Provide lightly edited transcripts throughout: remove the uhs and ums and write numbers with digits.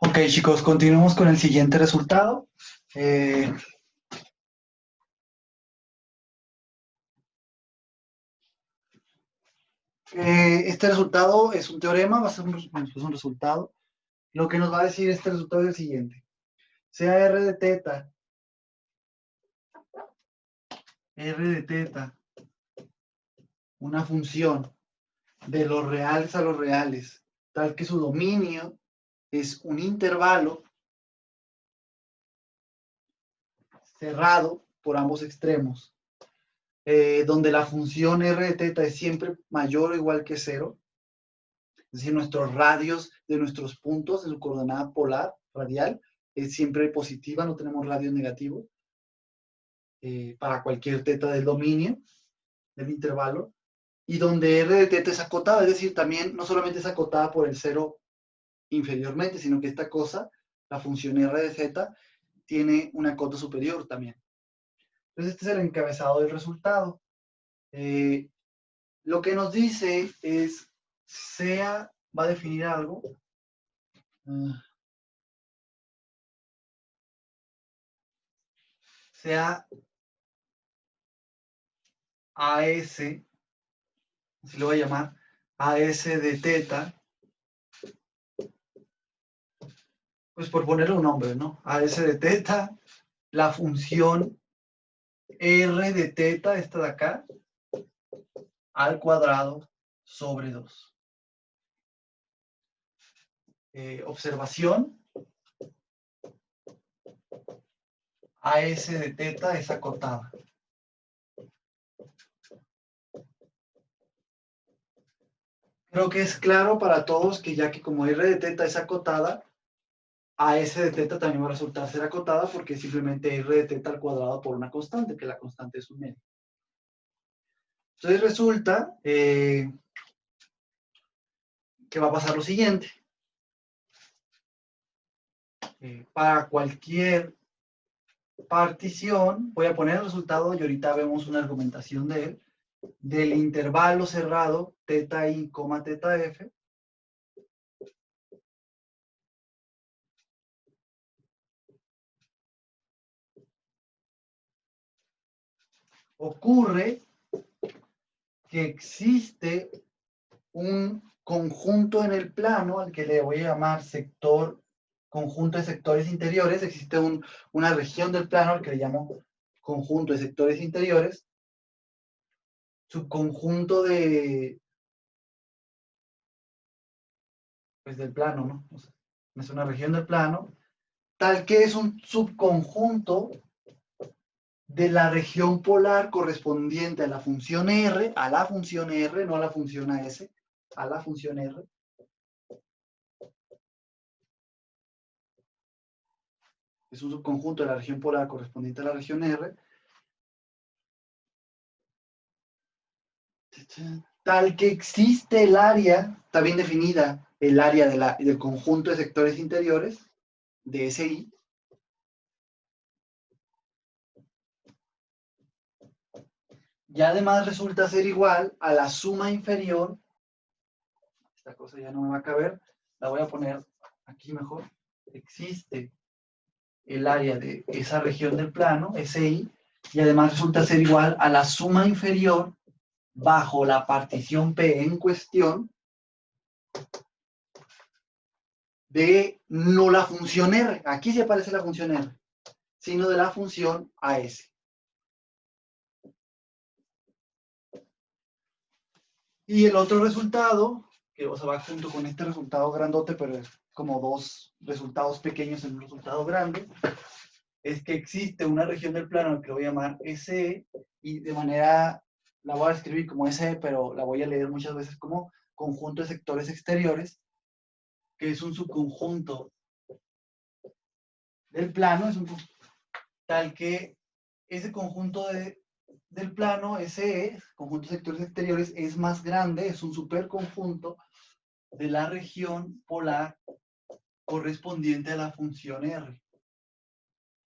Ok, chicos, continuemos con el siguiente resultado. Eh, este resultado es un teorema, va a ser un resultado. Lo que nos va a decir este resultado es el siguiente. Sea R de teta, una función de los reales a los reales, tal que su dominio es un intervalo cerrado por ambos extremos, donde la función R de teta es siempre mayor o igual que cero. Es decir, nuestros radios de nuestros puntos en su coordenada polar radial es siempre positiva, no tenemos radios negativos para cualquier teta del dominio, del intervalo, y donde R de teta es acotada, es decir, también no solamente es acotada por el cero inferiormente, sino que esta cosa, la función R de z, tiene una cota superior también. Entonces, este es el encabezado del resultado. Eh, lo que nos dice es, SEA va a definir algo. Sea AS, así lo voy a llamar, AS de teta, pues por ponerle un nombre, ¿no? AS de teta, la función R de teta, esta de acá, al cuadrado sobre 2. Observación, AS de teta es acotada. Creo que es claro para todos que ya que como R de teta es acotada, AS de teta también va a resultar ser acotada porque es simplemente R de teta al cuadrado por una constante, que la constante es un medio. Entonces resulta que va a pasar lo siguiente. Para cualquier partición, voy a poner el resultado y ahorita vemos una argumentación de él, del intervalo cerrado teta i, teta f, ocurre que existe un conjunto en el plano al que le voy a llamar sector, conjunto de sectores interiores, existe una región del plano al que le llamo conjunto de sectores interiores, subconjunto pues del plano, ¿no? O sea, es una región del plano, tal que es un subconjunto de la región polar correspondiente a la función R, no a la función AS, a la función R. Es un subconjunto de la región polar correspondiente a la región R, tal que existe el área, está bien definida, el área del conjunto de sectores interiores, de SI, y además resulta ser igual a la suma inferior, esta cosa ya no me va a caber, la voy a poner aquí mejor, existe el área de esa región del plano, SI, y además resulta ser igual a la suma inferior bajo la partición P en cuestión de no la función R, aquí sí aparece la función R, sino de la función AS. Y el otro resultado, que o sea, va junto con este resultado grandote, pero es como dos resultados pequeños en un resultado grande, es que existe una región del plano que lo voy a llamar SE, y de manera, la voy a escribir como SE, pero la voy a leer muchas veces como conjunto de sectores exteriores, que es un subconjunto del plano, es un tal que ese conjunto del plano, SE, conjunto de sectores exteriores, es más grande, es un superconjunto de la región polar correspondiente a la función R.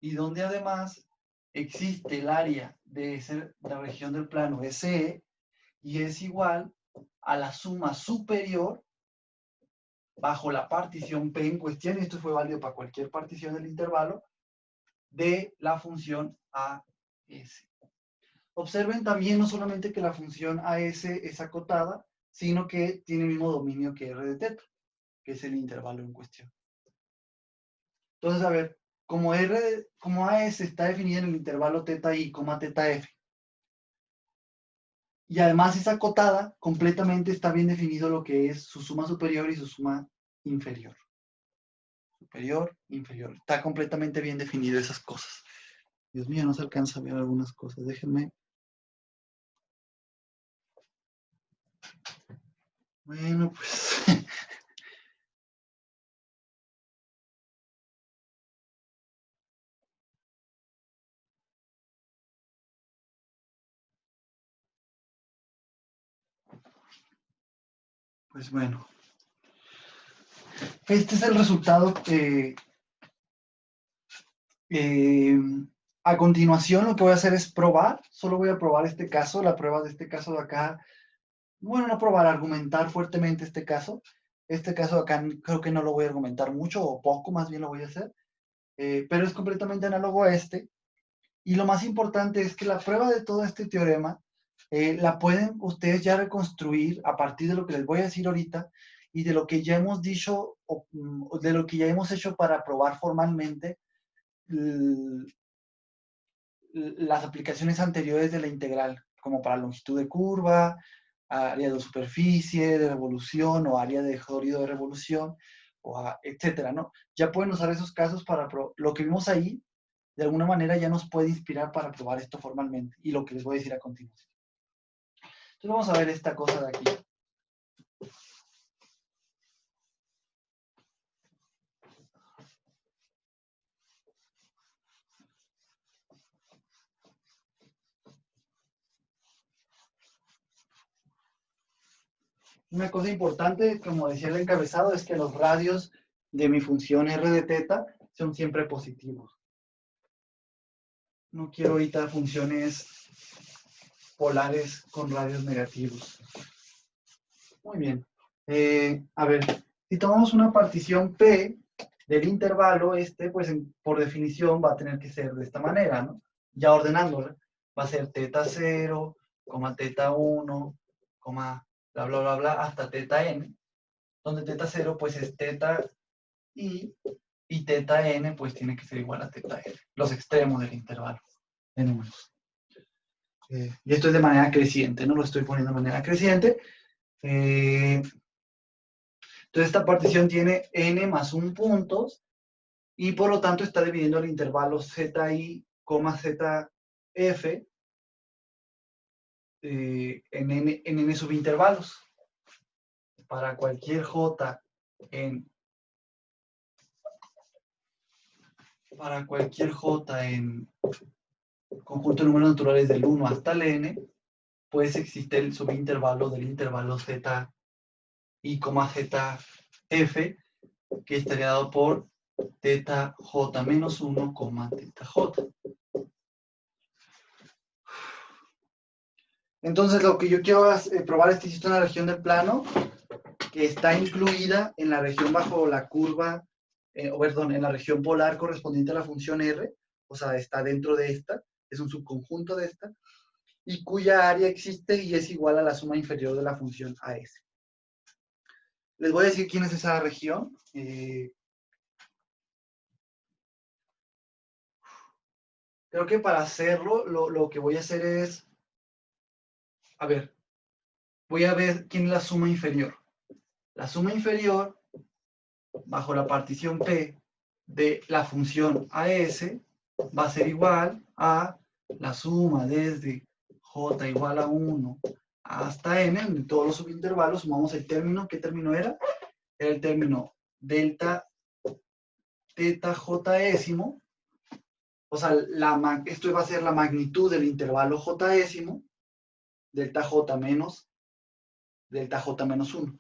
Y donde además existe el área de la región del plano SE y es igual a la suma superior bajo la partición P en cuestión, y esto fue válido para cualquier partición del intervalo, de la función AS. Observen también no solamente que la función AS es acotada, sino que tiene el mismo dominio que R de teta, que es el intervalo en cuestión. Entonces, a ver, como AS está definida en el intervalo teta I, teta F, y además es acotada, completamente está bien definido lo que es su suma superior y su suma inferior. Superior, inferior. Está completamente bien definido esas cosas. Dios mío, no se alcanza a ver algunas cosas. Déjenme. Bueno, pues. Pues bueno. Este es el resultado que a continuación lo que voy a hacer es probar. Solo voy a probar este caso, la prueba de este caso de acá. Bueno, no probar, argumentar fuertemente este caso. Este caso de acá creo que no lo voy a argumentar mucho o poco, más bien lo voy a hacer. Pero es completamente análogo a este. Y lo más importante es que la prueba de todo este teorema la pueden ustedes ya reconstruir a partir de lo que les voy a decir ahorita y de lo que ya hemos dicho o de lo que ya hemos hecho para probar formalmente las aplicaciones anteriores de la integral, como para longitud de curva, área de superficie de revolución o área de jodido de revolución, etcétera, ¿no? Ya pueden usar esos casos para lo que vimos ahí, de alguna manera ya nos puede inspirar para probar esto formalmente y lo que les voy a decir a continuación. Entonces vamos a ver esta cosa de aquí. Una cosa importante, como decía el encabezado, es que los radios de mi función r de teta son siempre positivos. No quiero ahorita funciones polares con radios negativos. Muy bien. A ver, si tomamos una partición P del intervalo, pues por definición va a tener que ser de esta manera, ¿no? Ya ordenándola, va a ser teta 0, teta 1, bla, bla, bla, bla, hasta teta n, donde teta 0 pues es teta i, y teta n pues tiene que ser igual a teta f, los extremos del intervalo de números. Y esto es de manera creciente, no lo estoy poniendo de manera creciente. Entonces esta partición tiene n más 1 puntos y por lo tanto está dividiendo el intervalo zi, zf en n subintervalos. Para cualquier j en conjunto de números naturales del 1 hasta el n, pues existe el subintervalo del intervalo zi, zf, que estaría dado por teta j menos 1, teta j. Entonces lo que yo quiero probar es que existe una región del plano que está incluida en la región bajo la curva, en la región polar correspondiente a la función r, o sea, está dentro de esta, es un subconjunto de esta, y cuya área existe y es igual a la suma inferior de la función AS. Les voy a decir quién es esa región. Creo que para hacerlo, lo que voy a hacer es, a ver, voy a ver quién es la suma inferior. La suma inferior, bajo la partición P de la función AS, va a ser igual a la suma desde j igual a 1 hasta n, en todos los subintervalos, sumamos el término. ¿Qué término era? Era el término delta teta jésimo, o sea, esto va a ser la magnitud del intervalo jésimo, delta j menos 1.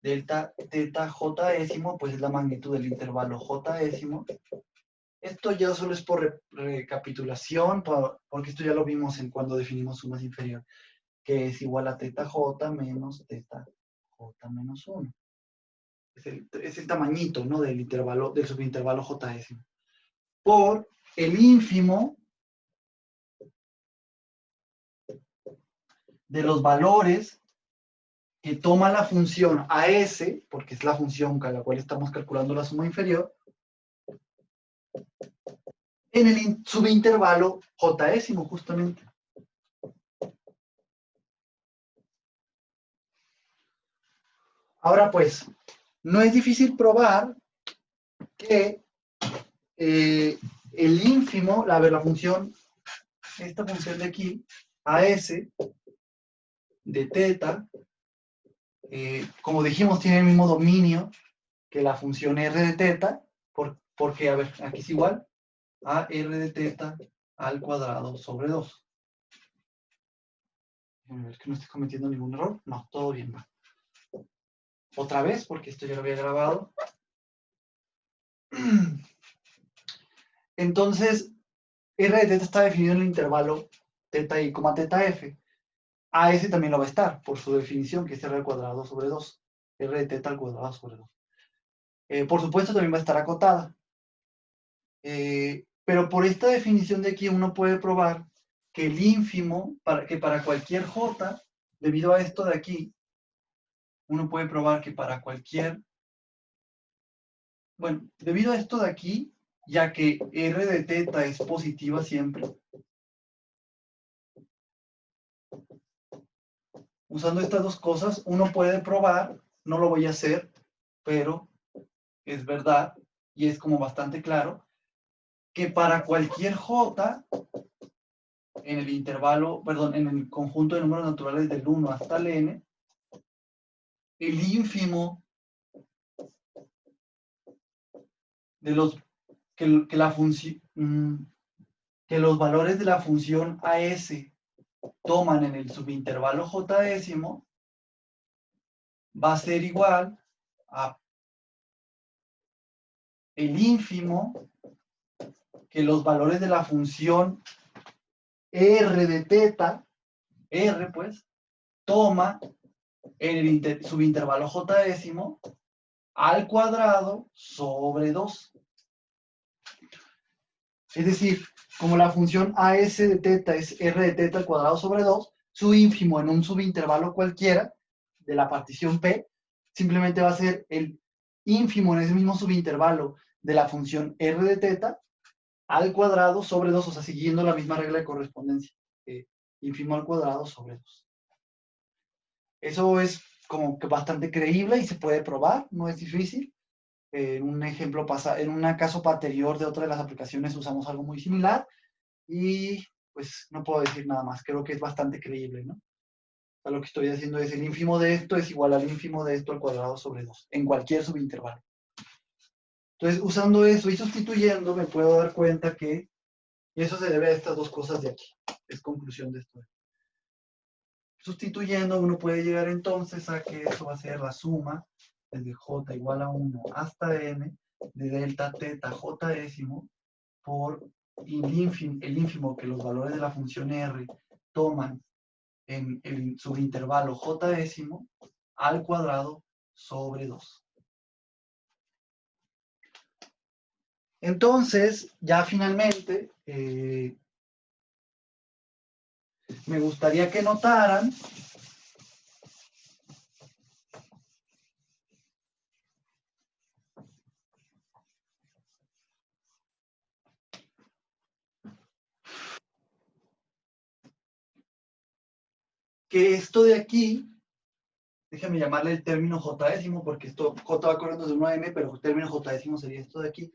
Delta teta jésimo, pues es la magnitud del intervalo jésimo. Esto ya solo es por recapitulación, porque esto ya lo vimos en cuando definimos sumas inferior, que es igual a teta j menos 1. es el tamañito, ¿no? Del intervalo, del subintervalo JS, por el ínfimo de los valores que toma la función AS, porque es la función con la cual estamos calculando la suma inferior, en el subintervalo JS, justamente. Ahora pues, no es difícil probar que el ínfimo, la función, esta función de aquí, AS de teta, como dijimos, tiene el mismo dominio que la función R de teta, porque, a ver, aquí es igual a R de teta al cuadrado sobre 2. A ver que no estoy cometiendo ningún error. No, todo bien va. Otra vez, porque esto ya lo había grabado. Entonces, R de teta está definido en el intervalo teta i, teta f. AS también lo va a estar, por su definición, que es R al cuadrado sobre 2. R de teta al cuadrado sobre 2. Por supuesto, también va a estar acotada. Pero por esta definición de aquí uno puede probar que el ínfimo, que para cualquier j, debido a esto de aquí, uno puede probar que para cualquier, bueno, debido a esto de aquí, ya que R de teta es positiva siempre, usando estas dos cosas, uno puede probar, no lo voy a hacer, pero es verdad, y es como bastante claro, que para cualquier j, en el intervalo, perdón, en el conjunto de números naturales del 1 hasta el n, el ínfimo de los que la función que los valores de la función AS toman en el subintervalo J décimo va a ser igual a el ínfimo que los valores de la función R de teta, R pues, toma en el subintervalo J décimo al cuadrado sobre 2. Es decir, como la función AS de teta es R de teta al cuadrado sobre 2, su ínfimo en un subintervalo cualquiera de la partición P simplemente va a ser el ínfimo en ese mismo subintervalo de la función R de teta al cuadrado sobre 2, o sea, siguiendo la misma regla de correspondencia. Ínfimo al cuadrado sobre 2. Eso es como que bastante creíble y se puede probar, no es difícil. En un ejemplo en un caso anterior de otra de las aplicaciones usamos algo muy similar y pues no puedo decir nada más, creo que es bastante creíble, ¿no? O sea, lo que estoy haciendo es el ínfimo de esto es igual al ínfimo de esto al cuadrado sobre 2, en cualquier subintervalo. Entonces, usando eso y sustituyendo, me puedo dar cuenta que, y eso se debe a estas dos cosas de aquí, es conclusión de esto. Sustituyendo, uno puede llegar entonces a que eso va a ser la suma desde j igual a 1 hasta n de delta teta j décimo por el ínfimo que los valores de la función r toman en el subintervalo j décimo al cuadrado sobre 2. Entonces, ya finalmente, me gustaría que notaran que esto de aquí, déjenme llamarle el término j décimo, porque esto j va corriendo de 1 a n, pero el término j décimo sería esto de aquí.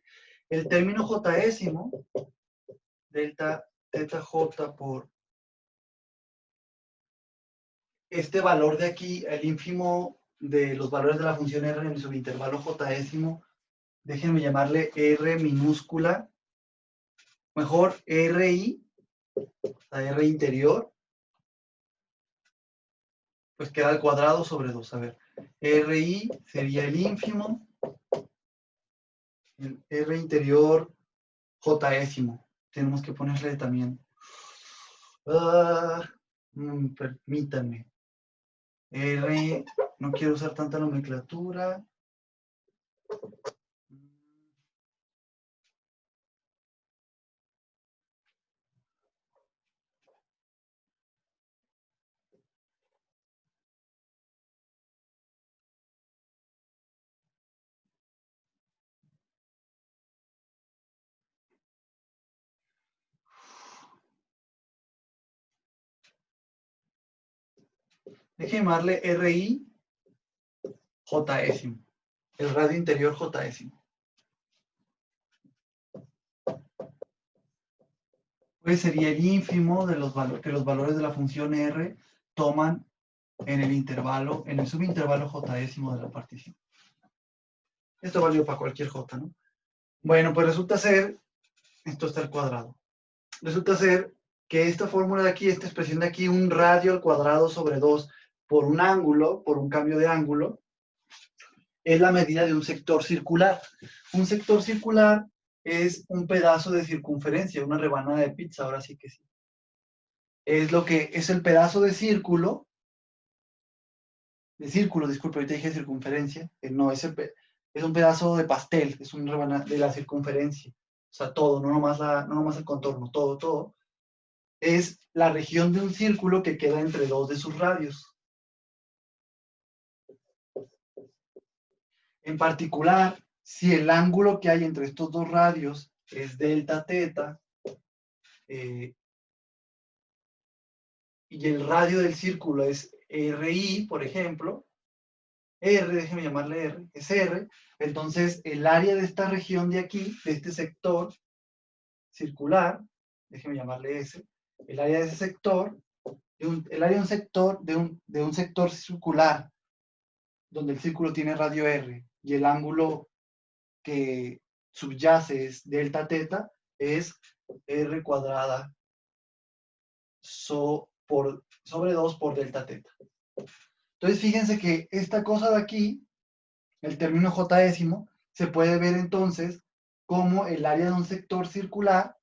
El término j décimo, delta teta j por este valor de aquí, el ínfimo de los valores de la función r en el subintervalo j décimo, déjenme llamarle r minúscula, mejor ri, la r interior, pues queda al cuadrado sobre 2. A ver, ri sería el ínfimo, el r interior j décimo. Tenemos que ponerle también. Permítanme. R, no quiero usar tanta nomenclatura. Déjeme llamarle RI Jésimo. El radio interior Jésimo. Pues sería el ínfimo de los que los valores de la función R toman en el intervalo, en el subintervalo Jésimo de la partición. Esto valió para cualquier J, ¿no? Bueno, pues resulta ser, esto está al cuadrado. Resulta ser que esta fórmula de aquí, esta expresión de aquí, un radio al cuadrado sobre 2 por un ángulo, por un cambio de ángulo, es la medida de un sector circular. Un sector circular es un pedazo de circunferencia, una rebanada de pizza, ahora sí que sí. Es lo que es el pedazo de círculo, disculpe, ahorita dije circunferencia, no, es un pedazo de pastel, es una rebanada de la circunferencia, o sea, todo, no nomás el contorno, todo, es la región de un círculo que queda entre dos de sus radios. En particular, si el ángulo que hay entre estos dos radios es delta teta, y el radio del círculo es RI, por ejemplo, déjeme llamarle R, es R, entonces el área de esta región de aquí, de este sector circular, déjeme llamarle S, el área de ese sector, el área de un sector, de un sector circular, donde el círculo tiene radio R, y el ángulo que subyace es delta teta, es R cuadrada sobre 2 por delta teta. Entonces, fíjense que esta cosa de aquí, el término Jésimo, se puede ver entonces como el área de un sector circular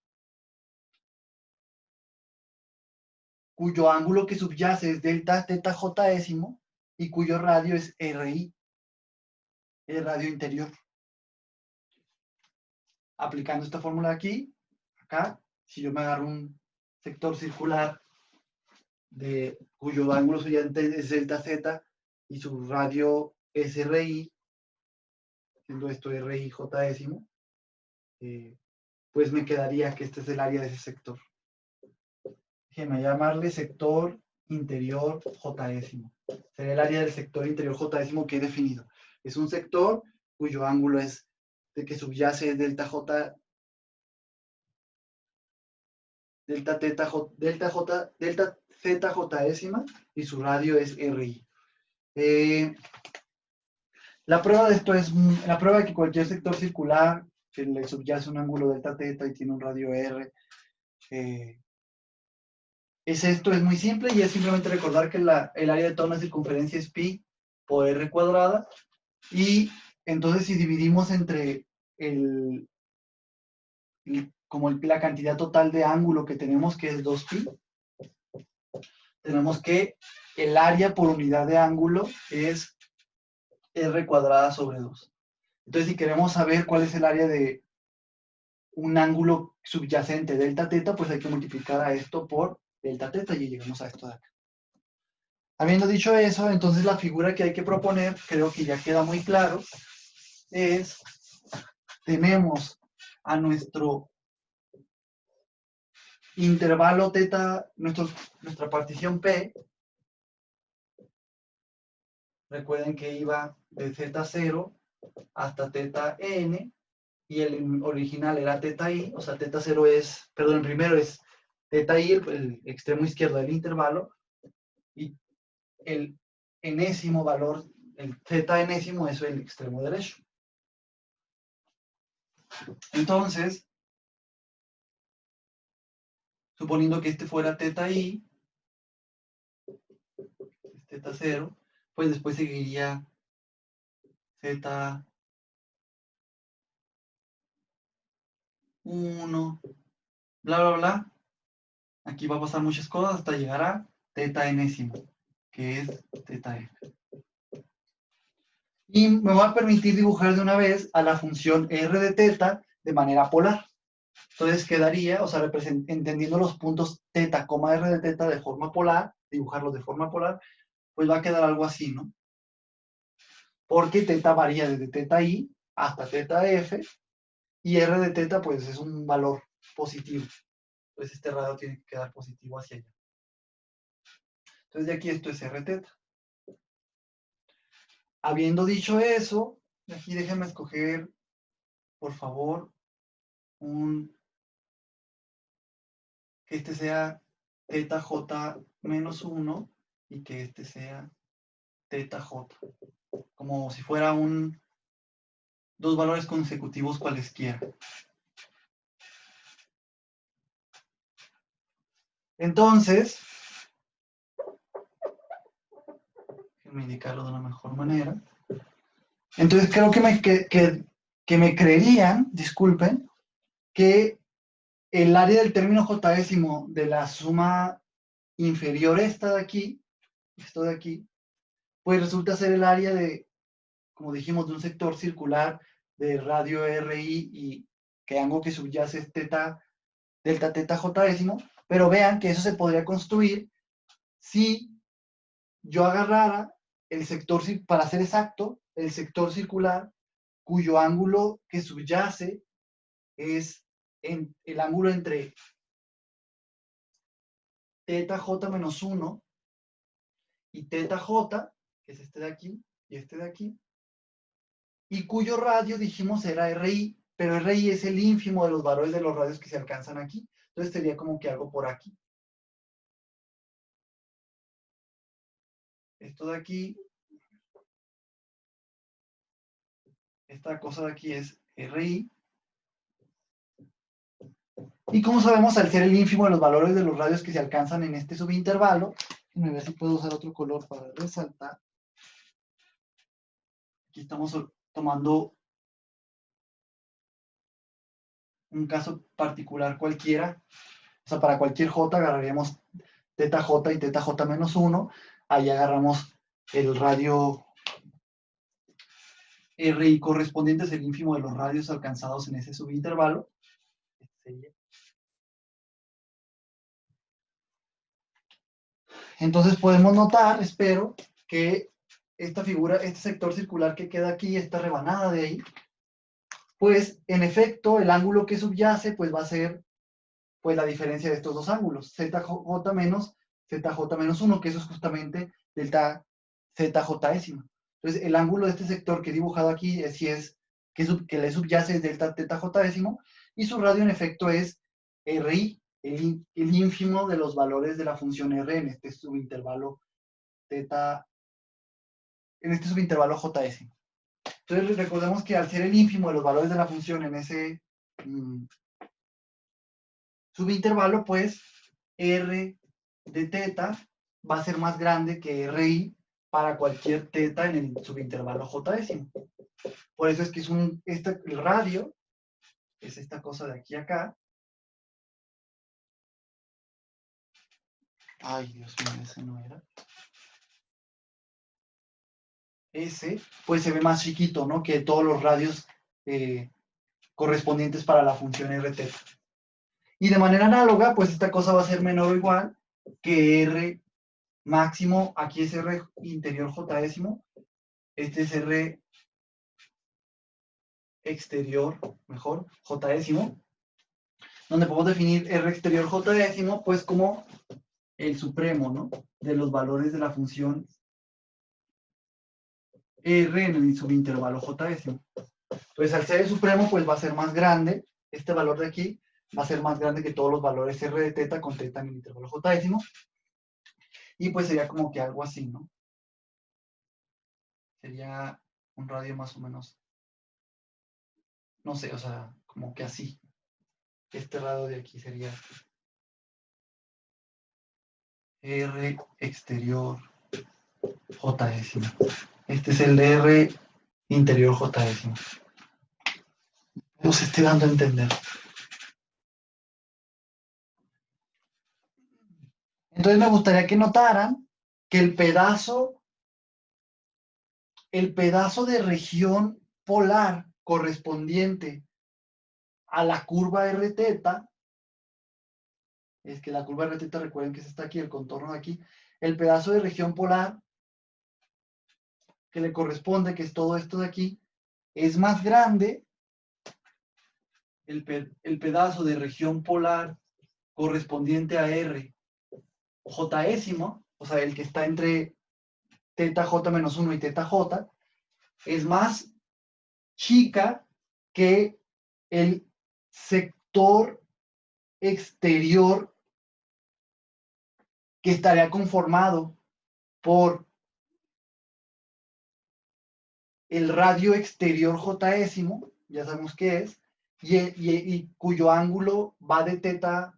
cuyo ángulo que subyace es delta teta Jésimo y cuyo radio es RI, el radio interior. Aplicando esta fórmula aquí, acá, si yo me agarro un sector circular cuyo ángulo es delta z y su radio es RI, siendo esto RI Jésimo, pues me quedaría que este es el área de ese sector. Déjeme llamarle sector interior Jésimo. Sería el área del sector interior Jésimo que he definido. Es un sector cuyo ángulo es de que subyace es delta J, delta teta J, delta Z Jésima y su radio es RI. La prueba de esto es, la prueba de que cualquier sector circular que le subyace un ángulo delta teta y tiene un radio R, esto es muy simple y es simplemente recordar que el área de toda una circunferencia es pi por r cuadrada y entonces si dividimos entre la cantidad total de ángulo que tenemos que es 2pi, tenemos que el área por unidad de ángulo es r cuadrada sobre 2. Entonces si queremos saber cuál es el área de un ángulo subyacente delta teta, pues hay que multiplicar a esto por delta teta y llegamos a esto de acá. Habiendo dicho eso, entonces la figura que hay que proponer, creo que ya queda muy claro, es, tenemos a nuestro intervalo teta, nuestra partición P, recuerden que iba de z0 hasta teta n, y el original era teta i, o sea, teta 0 es, perdón, el primero es teta i, el extremo izquierdo del intervalo, y el enésimo valor, el z enésimo es el extremo derecho. Entonces, suponiendo que este fuera teta i, teta 0, pues después seguiría z 1, bla, bla, bla. Aquí va a pasar muchas cosas hasta llegar a teta enésimo, que es teta f. Y me voy a permitir dibujar de una vez a la función r de teta de manera polar. Entonces quedaría, o sea, entendiendo los puntos teta, r de teta de forma polar, dibujarlos de forma polar, pues va a quedar algo así, ¿no? Porque teta varía desde teta i hasta teta f, y r de teta, pues es un valor positivo. Entonces este radio tiene que quedar positivo hacia allá. Entonces de aquí esto es r teta. Habiendo dicho eso, aquí déjenme escoger, por favor, que este sea teta j menos 1 y que este sea teta j, como si fuera dos valores consecutivos cualesquiera. Entonces, déjenme indicarlo de una mejor manera. Entonces creo que me creerían, disculpen, que el área del término j décimo de la suma inferior esta de aquí, esto de aquí, pues resulta ser el área de, como dijimos, de un sector circular de radio RI y que ángulo que subyace es teta, delta teta j décimo, pero vean que eso se podría construir si yo agarrara el sector, para ser exacto, el sector circular cuyo ángulo que subyace es el ángulo entre teta j menos 1 y teta j, que es este de aquí y este de aquí, y cuyo radio dijimos era RI, pero RI es el ínfimo de los valores de los radios que se alcanzan aquí. Entonces sería como que algo por aquí. Esto de aquí, esta cosa de aquí es RI. Y como sabemos, al ser el ínfimo de los valores de los radios que se alcanzan en este subintervalo, déjenme ver si puedo usar otro color para resaltar. Aquí estamos tomando un caso particular cualquiera. O sea, para cualquier j agarraríamos teta j y teta j menos 1. Ahí agarramos el radio RI correspondiente, es el ínfimo de los radios alcanzados en ese subintervalo. Entonces podemos notar, espero, que esta figura, este sector circular que queda aquí, esta rebanada de ahí, pues en efecto el ángulo que subyace pues va a ser pues la diferencia de estos dos ángulos, zj menos 1, que eso es justamente delta zj décima. Entonces el ángulo de este sector que he dibujado aquí que le subyace es delta θj décimo, y su radio en efecto es RI, el ínfimo de los valores de la función R en este subintervalo teta, en este subintervalo j décimo. Entonces recordemos que al ser el ínfimo de los valores de la función en ese subintervalo, pues R de teta va a ser más grande que RI para cualquier teta en el subintervalo j décimo. Por eso es que es el radio, es esta cosa de aquí a acá. Ay, Dios mío, ese no era. Ese, pues se ve más chiquito, ¿no? Que todos los radios correspondientes para la función R teta. Y de manera análoga, pues esta cosa va a ser menor o igual que R máximo, aquí es R interior j décimo, este es R exterior, mejor, j décimo, donde podemos definir R exterior j décimo, pues como el supremo, ¿no? De los valores de la función R en el subintervalo j décimo. Entonces, al ser el supremo, pues va a ser más grande, este valor de aquí va a ser más grande que todos los valores R de teta con teta en el intervalo j décimo, y pues sería como que algo así, ¿no? Sería un radio más o menos, no sé, o sea, como que así. Este radio de aquí sería R exterior j décimo. Este es el R interior j décimo. Os estoy dando a entender. Entonces me gustaría que notaran que el pedazo el pedazo de región polar correspondiente a la curva R teta, es que la curva R teta, recuerden que está aquí, el contorno de aquí, el pedazo de región polar que le corresponde, que es todo esto de aquí, es más grande, el pedazo de región polar correspondiente a R jésimo, o sea, el que está entre teta j menos 1 y teta j, es más chica que el sector exterior que estaría conformado por el radio exterior jésimo, ya sabemos qué es, y cuyo ángulo va de teta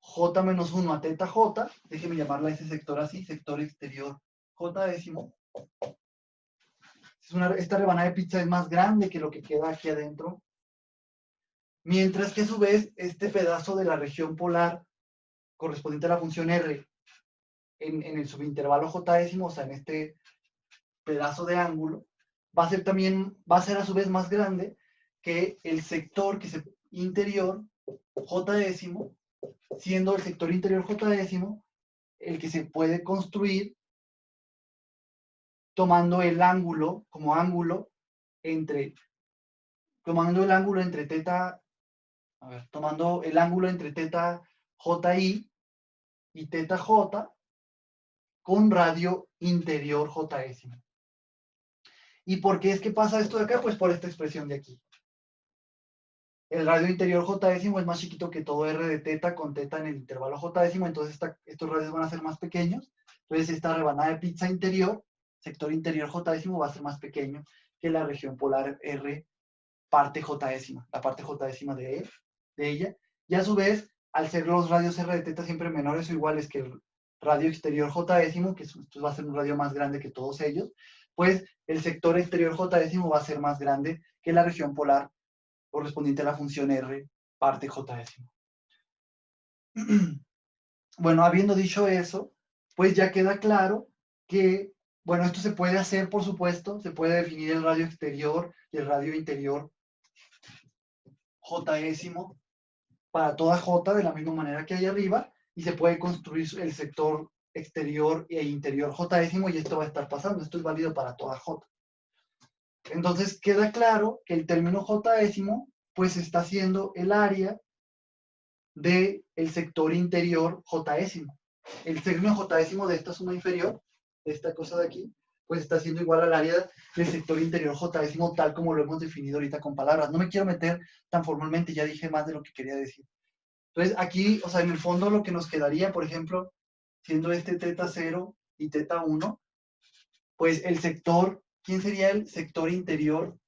j menos 1 a teta j, déjeme llamarla a ese sector así, sector exterior jésimo. Esta rebanada de pizza es más grande que lo que queda aquí adentro, mientras que a su vez este pedazo de la región polar correspondiente a la función R en el subintervalo jésimo, o sea, en este pedazo de ángulo, va a ser a su vez más grande que el sector que interior jésimo, siendo el sector interior jésimo el que se puede construir tomando el ángulo como ángulo entre teta, tomando el ángulo entre teta JI y teta J con radio interior jésimo. ¿Y por qué es que pasa esto de acá? Pues por esta expresión de aquí. El radio interior jésimo es más chiquito que todo R de teta con teta en el intervalo jésimo, entonces estos radios van a ser más pequeños. Entonces esta rebanada de pizza interior, sector interior jésimo, va a ser más pequeño que la región polar R parte jésima, la parte jésima de ella. Y a su vez, al ser los radios R de teta siempre menores o iguales que el radio exterior jésimo, que va a ser un radio más grande que todos ellos, pues el sector exterior jésimo va a ser más grande que la región polar correspondiente a la función R parte jésimo. Bueno, habiendo dicho eso, pues ya queda claro que, bueno, esto se puede hacer, por supuesto, se puede definir el radio exterior y el radio interior jésimo para toda J de la misma manera que hay arriba, y se puede construir el sector exterior e interior jésimo, y esto va a estar pasando, esto es válido para toda J. Entonces queda claro que el término jésimo pues está siendo el área del sector interior jésimo. El término jésimo de esta suma inferior, de esta cosa de aquí, pues está siendo igual al área del sector interior jésimo, tal como lo hemos definido ahorita con palabras. No me quiero meter tan formalmente, ya dije más de lo que quería decir. Entonces aquí, o sea, en el fondo lo que nos quedaría, por ejemplo, siendo este teta 0 y teta 1, pues el sector, ¿quién sería el sector interior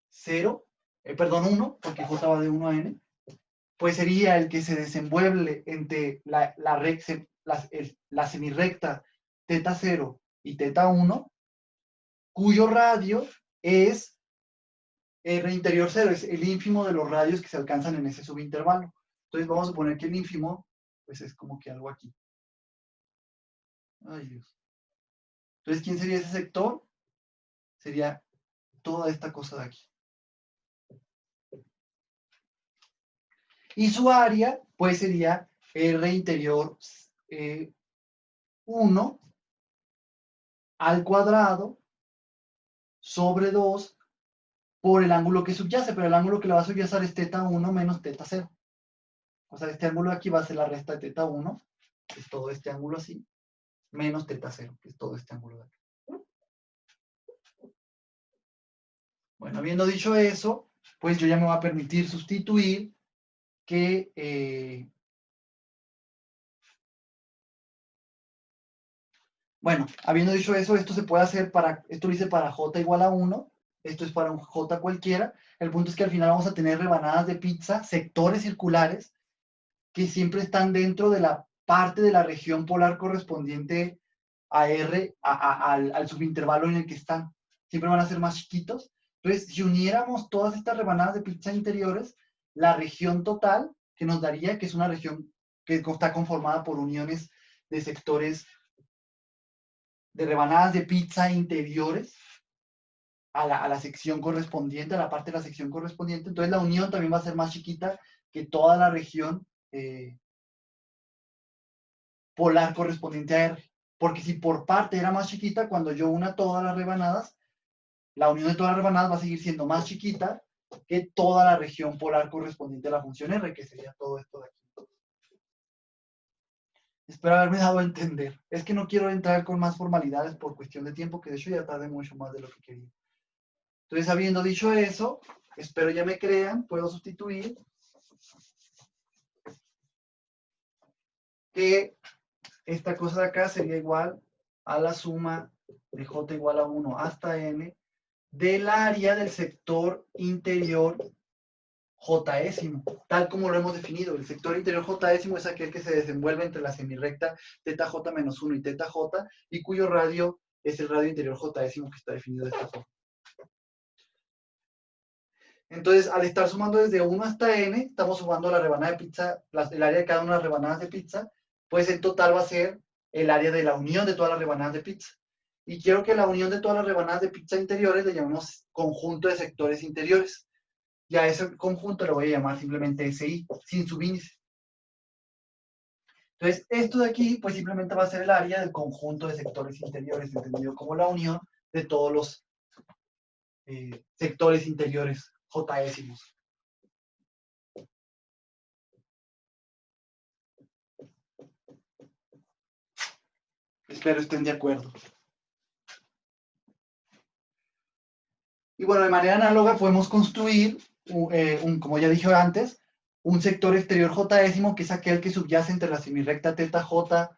0? Perdón, 1, porque J va de 1 a n. Pues sería el que se desenvuelve entre la semirrecta teta 0 y teta 1, cuyo radio es R interior 0, es el ínfimo de los radios que se alcanzan en ese subintervalo. Entonces vamos a suponer que el ínfimo, pues es como que algo aquí. Ay, Dios. Entonces, ¿quién sería ese sector? Sería toda esta cosa de aquí. Y su área, pues sería R interior 1 al cuadrado sobre 2 por el ángulo que subyace, pero el ángulo que le va a subyacir es teta 1 menos teta 0. O sea, este ángulo de aquí va a ser la resta de teta 1, que es todo este ángulo así, menos teta 0, que es todo este ángulo de aquí. Bueno, habiendo dicho eso, pues yo ya me voy a permitir sustituir que... bueno, habiendo dicho eso, esto se puede hacer esto lo hice para j igual a 1, esto es para un j cualquiera. El punto es que al final vamos a tener rebanadas de pizza, sectores circulares, que siempre están dentro de la parte de la región polar correspondiente a R, al subintervalo en el que están. Siempre van a ser más chiquitos. Entonces, si uniéramos todas estas rebanadas de pizza interiores, la región total que nos daría, que es una región que está conformada por uniones de sectores de rebanadas de pizza interiores a la sección correspondiente, a la parte de la sección correspondiente. Entonces la unión también va a ser más chiquita que toda la región polar correspondiente a R. Porque si por parte era más chiquita, cuando yo una todas las rebanadas, la unión de todas las rebanadas va a seguir siendo más chiquita que toda la región polar correspondiente a la función R, que sería todo esto de aquí. Espero haberme dado a entender. Es que no quiero entrar con más formalidades por cuestión de tiempo, que de hecho ya tardé mucho más de lo que quería. Entonces, habiendo dicho eso, espero ya me crean, puedo sustituir que esta cosa de acá sería igual a la suma de j igual a 1 hasta n del área del sector interior jésimo, tal como lo hemos definido. El sector interior jésimo es aquel que se desenvuelve entre la semirrecta θj menos 1 y θj, y cuyo radio es el radio interior jésimo que está definido de esta forma. Entonces, al estar sumando desde 1 hasta n, estamos sumando la rebanada de pizza, el área de cada una de las rebanadas de pizza, pues en total va a ser el área de la unión de todas las rebanadas de pizza. Y quiero que la unión de todas las rebanadas de pizza interiores le llamemos conjunto de sectores interiores. Y a ese conjunto le voy a llamar simplemente SI, sin subíndice. Entonces, esto de aquí, pues simplemente va a ser el área del conjunto de sectores interiores, entendido como la unión de todos los sectores interiores jésimos. Espero estén de acuerdo. Y bueno, de manera análoga podemos construir, como ya dije antes, un sector exterior jésimo, que es aquel que subyace entre la semirrecta θj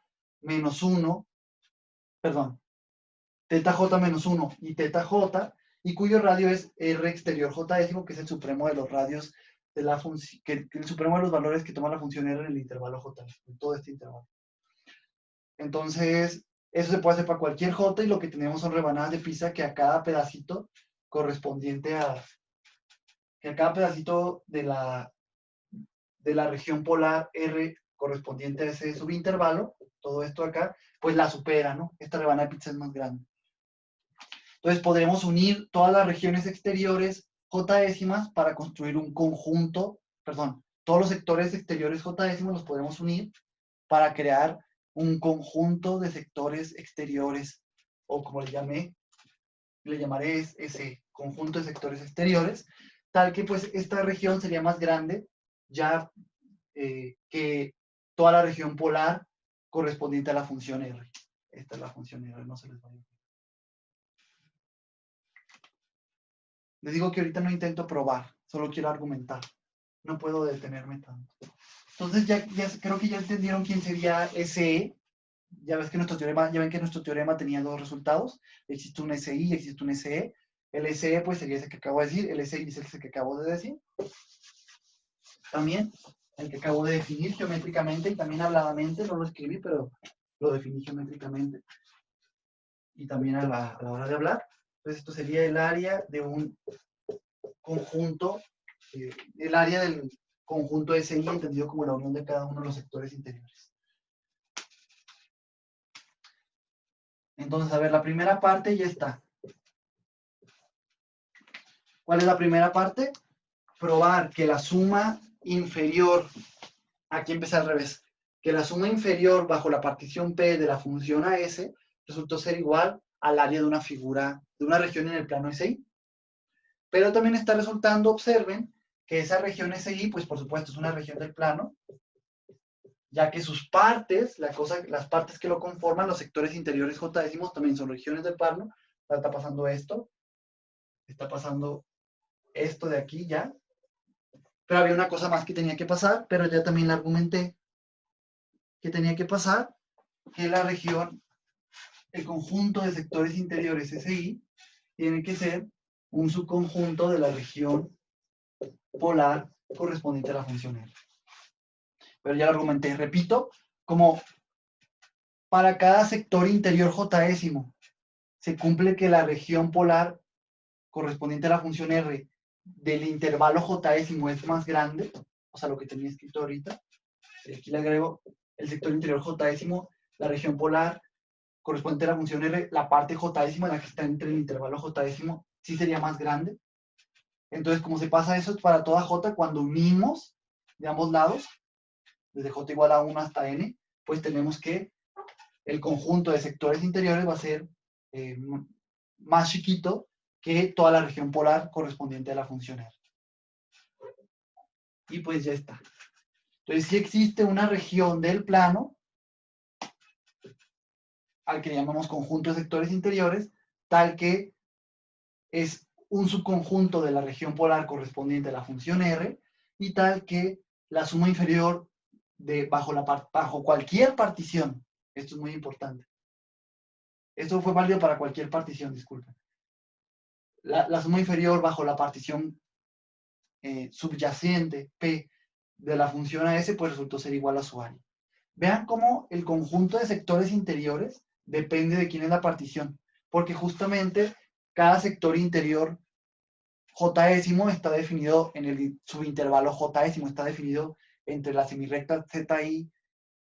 menos 1, perdón, θj menos 1 y θj, y cuyo radio es R exterior jésimo, que es el supremo de los radios de la función, el supremo de los valores que toma la función R en el intervalo j, en todo este intervalo. Entonces, eso se puede hacer para cualquier j, y lo que tenemos son rebanadas de pizza que a cada pedacito correspondiente a, que a cada pedacito de la región polar R correspondiente a ese subintervalo, todo esto acá, pues la supera, ¿no? Esta rebanada de pizza es más grande. Entonces podremos unir todas las regiones exteriores jésimas para construir un conjunto, perdón, todos los sectores exteriores jésimos los podremos unir para crear un conjunto de sectores exteriores, o como le llamaré ese conjunto de sectores exteriores, tal que pues esta región sería más grande ya que toda la región polar correspondiente a la función R. Esta es la función R, no se les vaya a olvidar. Les digo que ahorita no intento probar, solo quiero argumentar. No puedo detenerme tanto. Entonces ya creo que ya entendieron quién sería SE. Ya ven que nuestro teorema tenía dos resultados. Existe un SI y existe un SE. El SE pues sería ese que acabo de decir. El SI es ese que acabo de decir. También el que acabo de definir geométricamente y también habladamente. No lo escribí, pero lo definí geométricamente. Y también a la hora de hablar. Entonces esto sería el área de un conjunto, el área del conjunto SI entendido como la unión de cada uno de los sectores interiores. Entonces, a ver, la primera parte ya está. ¿Cuál es la primera parte? Probar que la suma inferior, aquí empecé al revés, que la suma inferior bajo la partición P de la función AS resultó ser igual al área de una figura, de una región en el plano SI. Pero también está resultando, observen, que esa región SI, pues por supuesto es una región del plano, ya que sus partes, las partes que lo conforman, los sectores interiores jésimos, también son regiones del plano. Está pasando esto, está pasando esto de aquí ya, pero había una cosa más que tenía que pasar, pero ya también la argumenté, que tenía que pasar, que la región, el conjunto de sectores interiores SI, tiene que ser un subconjunto de la región polar correspondiente a la función R. Pero ya lo argumenté, repito, como para cada sector interior jésimo se cumple que la región polar correspondiente a la función R del intervalo jésimo es más grande, o sea, lo que tenía escrito ahorita. Aquí le agrego el sector interior jésimo, la región polar correspondiente a la función R, la parte j décima, la que está entre el intervalo j décimo, sí sería más grande. Entonces, como se pasa eso para toda j, cuando unimos de ambos lados, desde j igual a 1 hasta n, pues tenemos que el conjunto de sectores interiores va a ser más chiquito que toda la región polar correspondiente a la función R. Y pues ya está. Entonces, sí existe una región del plano al que llamamos conjunto de sectores interiores, tal que es un subconjunto de la región polar correspondiente a la función R, y tal que la suma inferior bajo cualquier partición, esto es muy importante, esto fue válido para cualquier partición, disculpen, la suma inferior bajo la partición subyacente P de la función AS, pues resultó ser igual a su área. Vean cómo el conjunto de sectores interiores depende de quién es la partición, porque justamente cada sector interior J décimo está definido en el subintervalo J décimo, está definido entre la semirrecta ZI,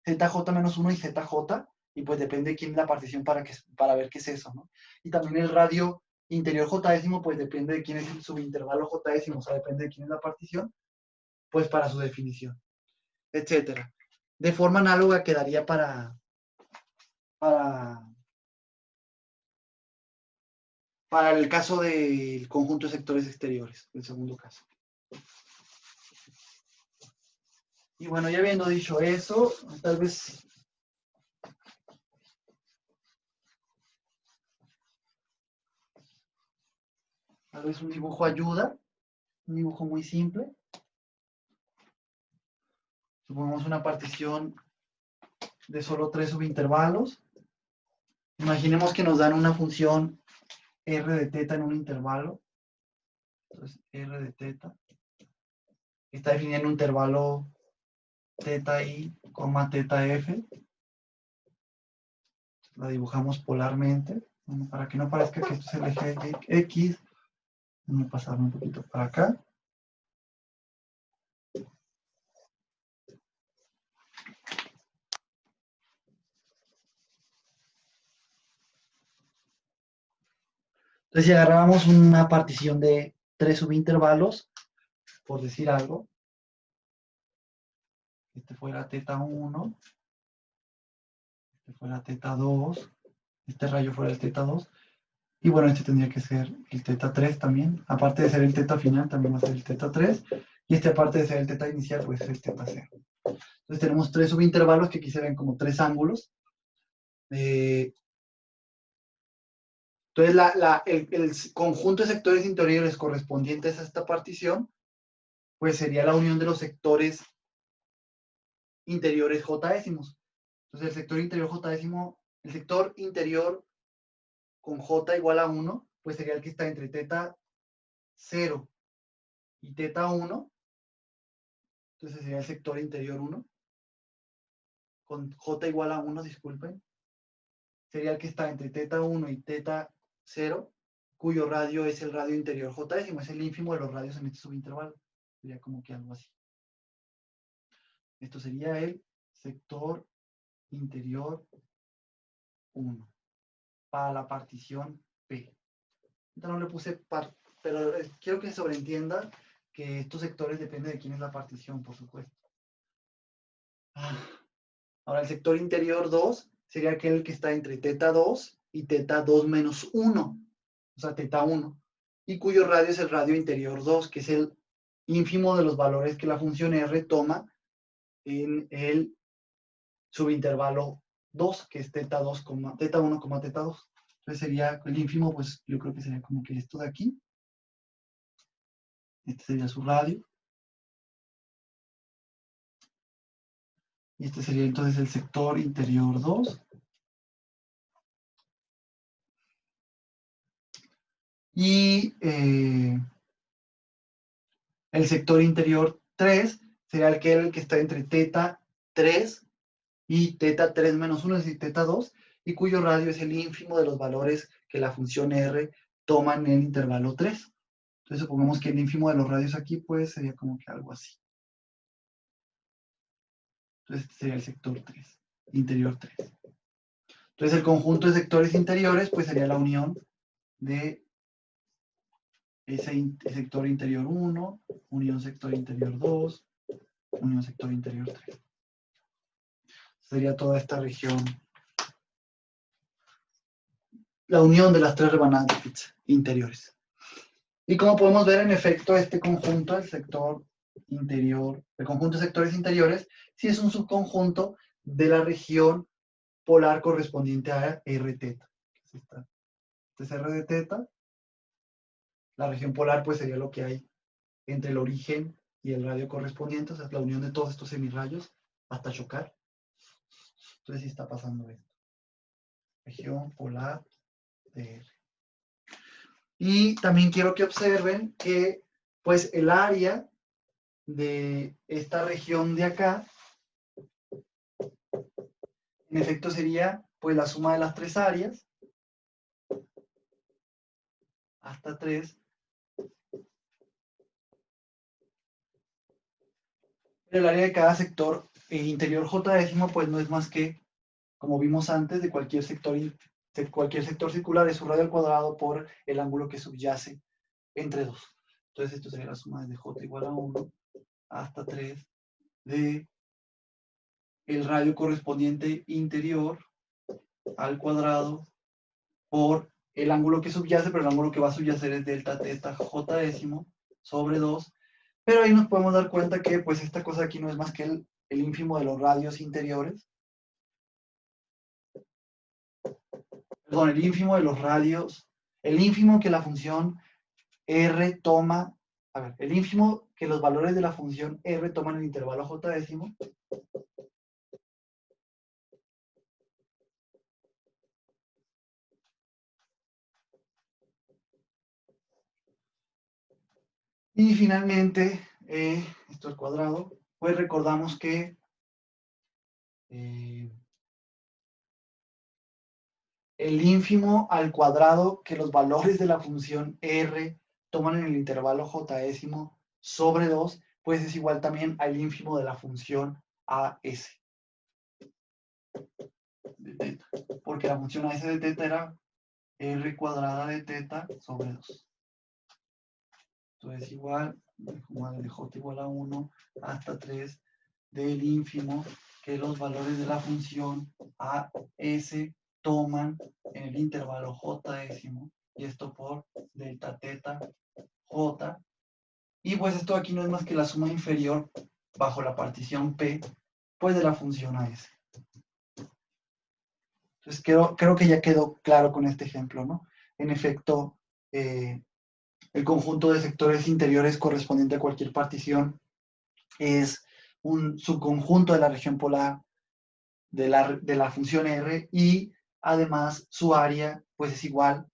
ZJ-1 y ZJ, y pues depende de quién es la partición para ver qué es eso, ¿no? Y también el radio interior J décimo, pues depende de quién es el subintervalo J décimo, o sea, depende de quién es la partición, pues para su definición, etcétera. De forma análoga quedaría para el caso del conjunto de sectores exteriores, el segundo caso. Y bueno, ya habiendo dicho eso, tal vez un dibujo ayuda, un dibujo muy simple. Supongamos una partición de solo 3 subintervalos. Imaginemos que nos dan una función r de teta en un intervalo. Entonces, r de teta está definida en un intervalo teta i, teta f. La dibujamos polarmente. Bueno, para que no parezca que esto es el eje X, vamos a pasarlo un poquito para acá. Entonces, si agarrábamos una partición de 3 subintervalos, por decir algo, este fuera teta 1, este fuera teta 2, este rayo fuera el teta 2, y bueno, este tendría que ser el teta 3 también, aparte de ser el teta final, también va a ser el teta 3, y este aparte de ser el teta inicial, pues es el teta 0. Entonces tenemos 3 subintervalos que aquí se ven como 3 ángulos. Entonces el conjunto de sectores interiores correspondientes a esta partición, pues sería la unión de los sectores interiores J décimos. Entonces el sector interior J décimo, el sector interior con J igual a 1, pues sería el que está entre teta 0 y teta 1. Entonces sería el sector interior 1. Con J igual a 1, disculpen. Sería el que está entre teta 1 y teta 0, cuyo radio es el radio interior J décimo, es el ínfimo de los radios en este subintervalo. Sería como que algo así. Esto sería el sector interior 1 para la partición P. Entonces no le puse pero quiero que se sobreentienda que estos sectores dependen de quién es la partición, por supuesto. Ahora el sector interior 2 sería aquel que está entre teta 2 y teta 2 menos 1, o sea, teta 1, y cuyo radio es el radio interior 2, que es el ínfimo de los valores que la función R toma en el subintervalo 2, que es teta 2, teta 1, teta 2. Entonces sería el ínfimo, pues yo creo que sería como que esto de aquí. Este sería su radio. Y este sería entonces el sector interior 2. Y el sector interior 3 sería aquel que está entre teta 3 y teta 3 menos 1, es decir, teta 2, y cuyo radio es el ínfimo de los valores que la función R toma en el intervalo 3. Entonces supongamos que el ínfimo de los radios aquí pues sería como que algo así. Entonces este sería el sector 3, interior 3. Entonces el conjunto de sectores interiores pues sería la unión de ese sector interior 1, unión sector interior 2, unión sector interior 3. Sería toda esta región, la unión de las tres rebanadas de pizza interiores. Y como podemos ver, en efecto, este conjunto, el sector interior, el conjunto de sectores interiores, sí es un subconjunto de la región polar correspondiente a R teta. Este es R de teta. La región polar, pues, sería lo que hay entre el origen y el radio correspondiente, o sea, la unión de todos estos semirrayos hasta chocar. Entonces, sí está pasando esto. Región polar de R. Y también quiero que observen que, pues, el área de esta región de acá, en efecto, sería, pues, la suma de las tres áreas, hasta 3. El área de cada sector interior J décimo, pues, no es más que, como vimos antes, de cualquier sector circular es su radio al cuadrado por el ángulo que subyace entre 2. Entonces, esto sería la suma de J igual a 1 hasta 3 de el radio correspondiente interior al cuadrado por el ángulo que subyace, pero el ángulo que va a subyacer es delta teta J décimo sobre 2. Pero ahí nos podemos dar cuenta que, pues, esta cosa aquí no es más que el ínfimo de los radios interiores. Perdón, el ínfimo de los radios, el ínfimo que la función R toma, a ver, el ínfimo que los valores de la función R toman el intervalo J décimo. Y finalmente, esto al cuadrado, pues recordamos que el ínfimo al cuadrado que los valores de la función R toman en el intervalo J décimo sobre 2, pues es igual también al ínfimo de la función AS de teta, porque la función AS de teta era R cuadrada de teta sobre 2. Entonces igual, de J igual a 1 hasta 3 del ínfimo que los valores de la función AS toman en el intervalo J décimo, y esto por delta teta J. Y pues esto aquí no es más que la suma inferior bajo la partición P, pues de la función AS. Entonces creo que ya quedó claro con este ejemplo, ¿no? En efecto, el conjunto de sectores interiores correspondiente a cualquier partición es un subconjunto de la región polar de la función R, y además su área pues es igual,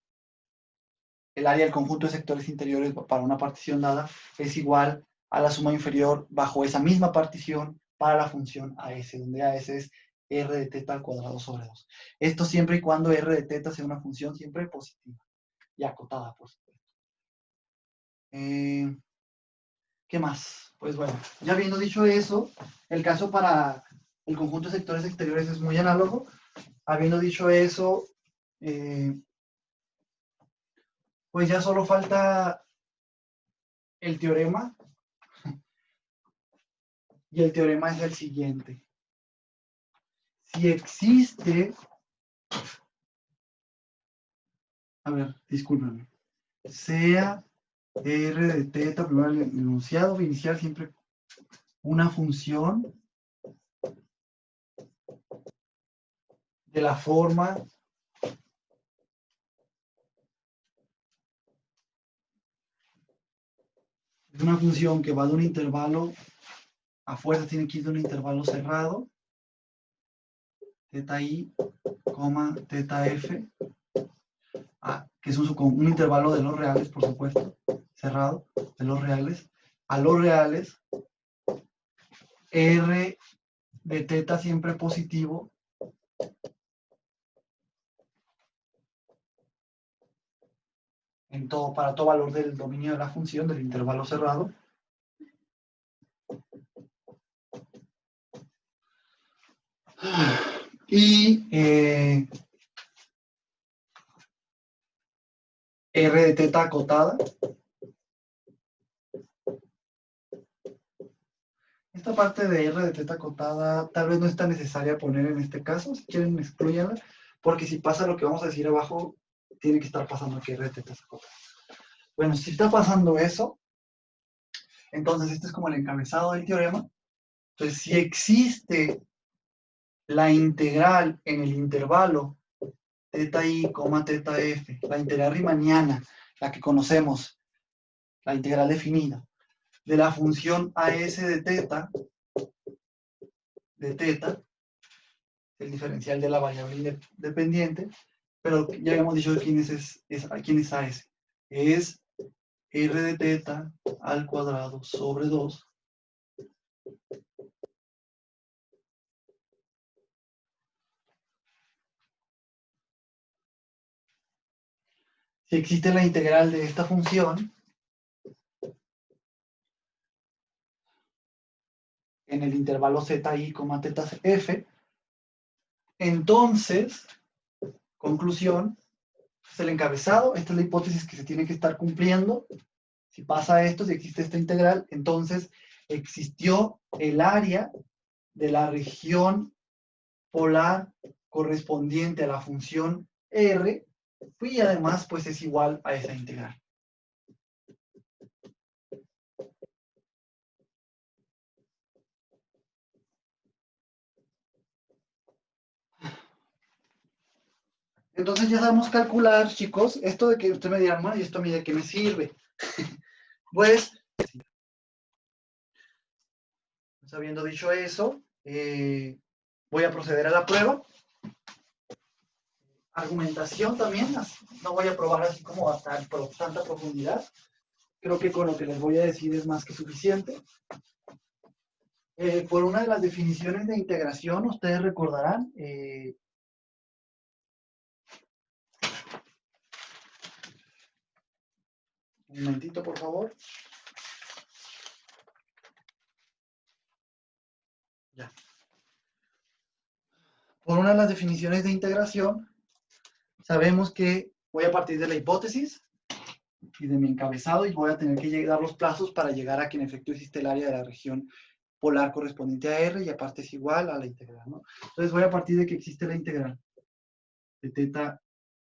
el área del conjunto de sectores interiores para una partición dada es igual a la suma inferior bajo esa misma partición para la función AS, donde AS es R de teta al cuadrado sobre 2. Esto siempre y cuando R de teta sea una función siempre positiva y acotada, por supuesto. ¿Qué más? Pues bueno, ya habiendo dicho eso, el caso para el conjunto de sectores exteriores es muy análogo. Habiendo dicho eso, pues ya solo falta el teorema. Y el teorema es el siguiente. Si existe, a ver, discúlpenme, sea R de teta, primero el enunciado inicial siempre una función de la forma es una función que va de un intervalo, a fuerza tiene que ir de un intervalo cerrado, teta i, teta f, que es un intervalo de los reales, por supuesto, cerrado, de los reales, a los reales, R de teta siempre positivo, para todo valor del dominio de la función, del intervalo cerrado. Y R de teta acotada. Esta parte de R de teta acotada tal vez no es tan necesaria poner en este caso, si quieren excluyanla, porque si pasa lo que vamos a decir abajo, tiene que estar pasando aquí R de teta acotada. Bueno, si está pasando eso, entonces este es como el encabezado del teorema. Entonces, si existe la integral en el intervalo teta i, teta f, la integral riemanniana, la que conocemos, la integral definida, de la función AS de teta, el diferencial de la variable independiente, pero ya habíamos dicho quién es AS. Es R de teta al cuadrado sobre 2 si existe la integral de esta función en el intervalo zi, teta f, entonces, conclusión, es el encabezado, esta es la hipótesis que se tiene que estar cumpliendo. Si pasa esto, si existe esta integral, entonces existió el área de la región polar correspondiente a la función R, y además pues es igual a esa integral. Entonces ya sabemos calcular, chicos, esto de que usted me dirá, ¿y esto a mí de qué me sirve? Pues, habiendo dicho eso, voy a proceder a la prueba. Argumentación también, no voy a probar así como hasta tanta profundidad. Creo que con lo que les voy a decir es más que suficiente. Por una de las definiciones de integración, ustedes recordarán, un momentito, por favor. Ya. Por una de las definiciones de integración, sabemos que voy a partir de la hipótesis y de mi encabezado y voy a tener que dar los plazos para llegar a que en efecto existe el área de la región polar correspondiente a R y aparte es igual a la integral, ¿no? Entonces voy a partir de que existe la integral de teta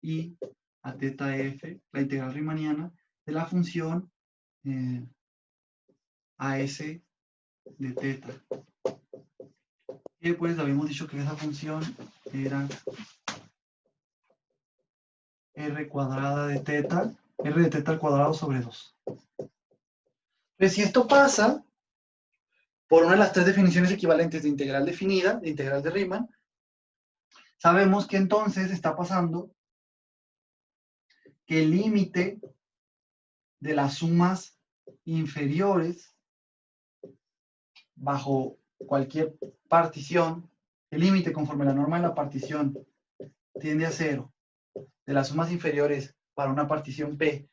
i a teta f, la integral riemanniana de la función AS de teta. Y pues habíamos dicho que esa función era R cuadrada de teta, R de teta al cuadrado sobre 2. Pues si esto pasa por una de las tres definiciones equivalentes de integral definida, de integral de Riemann, sabemos que entonces está pasando que el límite de las sumas inferiores bajo cualquier partición, el límite conforme la norma de la partición tiende a 0, de las sumas inferiores para una partición P,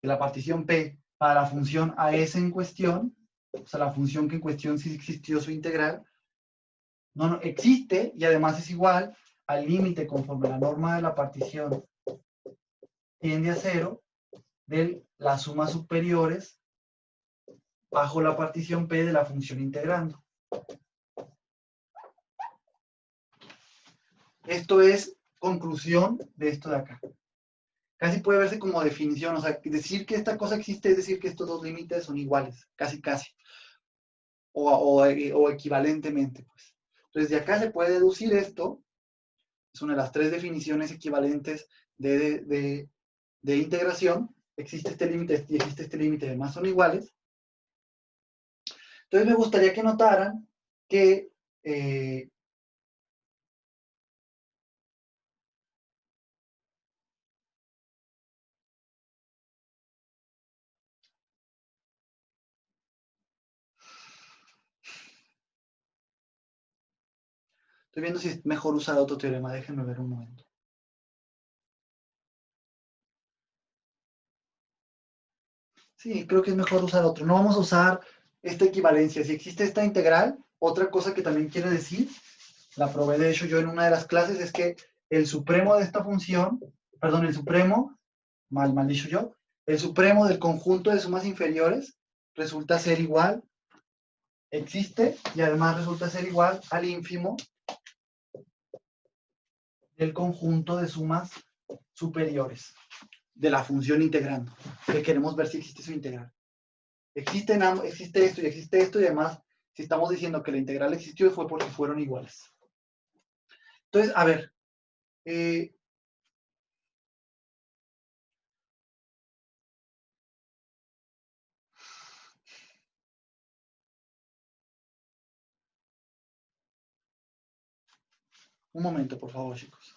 de la partición P para la función AS en cuestión, o sea, la función que en cuestión sí existió su integral, no existe y además es igual al límite conforme la norma de la partición tiende a 0 de las sumas superiores bajo la partición P de la función integrando. Esto es conclusión de esto de acá. Casi puede verse como definición, o sea, decir que esta cosa existe es decir que estos dos límites son iguales, casi, o equivalentemente, pues. Entonces, de acá se puede deducir esto, es una de las tres definiciones equivalentes de integración, existe este límite y existe este límite, además son iguales. Entonces, me gustaría que notaran que estoy viendo si es mejor usar otro teorema, déjenme ver un momento. Sí, creo que es mejor usar otro. No vamos a usar esta equivalencia. Si existe esta integral, otra cosa que también quiere decir, la probé de hecho yo en una de las clases, es que el supremo de esta función, perdón, el supremo mal dicho yo, el supremo del conjunto de sumas inferiores resulta ser igual, existe, y además resulta ser igual al ínfimo del conjunto de sumas superiores de la función integrando, que queremos ver si existe su integral. Existe esto, y además, si estamos diciendo que la integral existió, fue porque fueron iguales. Entonces, a ver, un momento, por favor, chicos.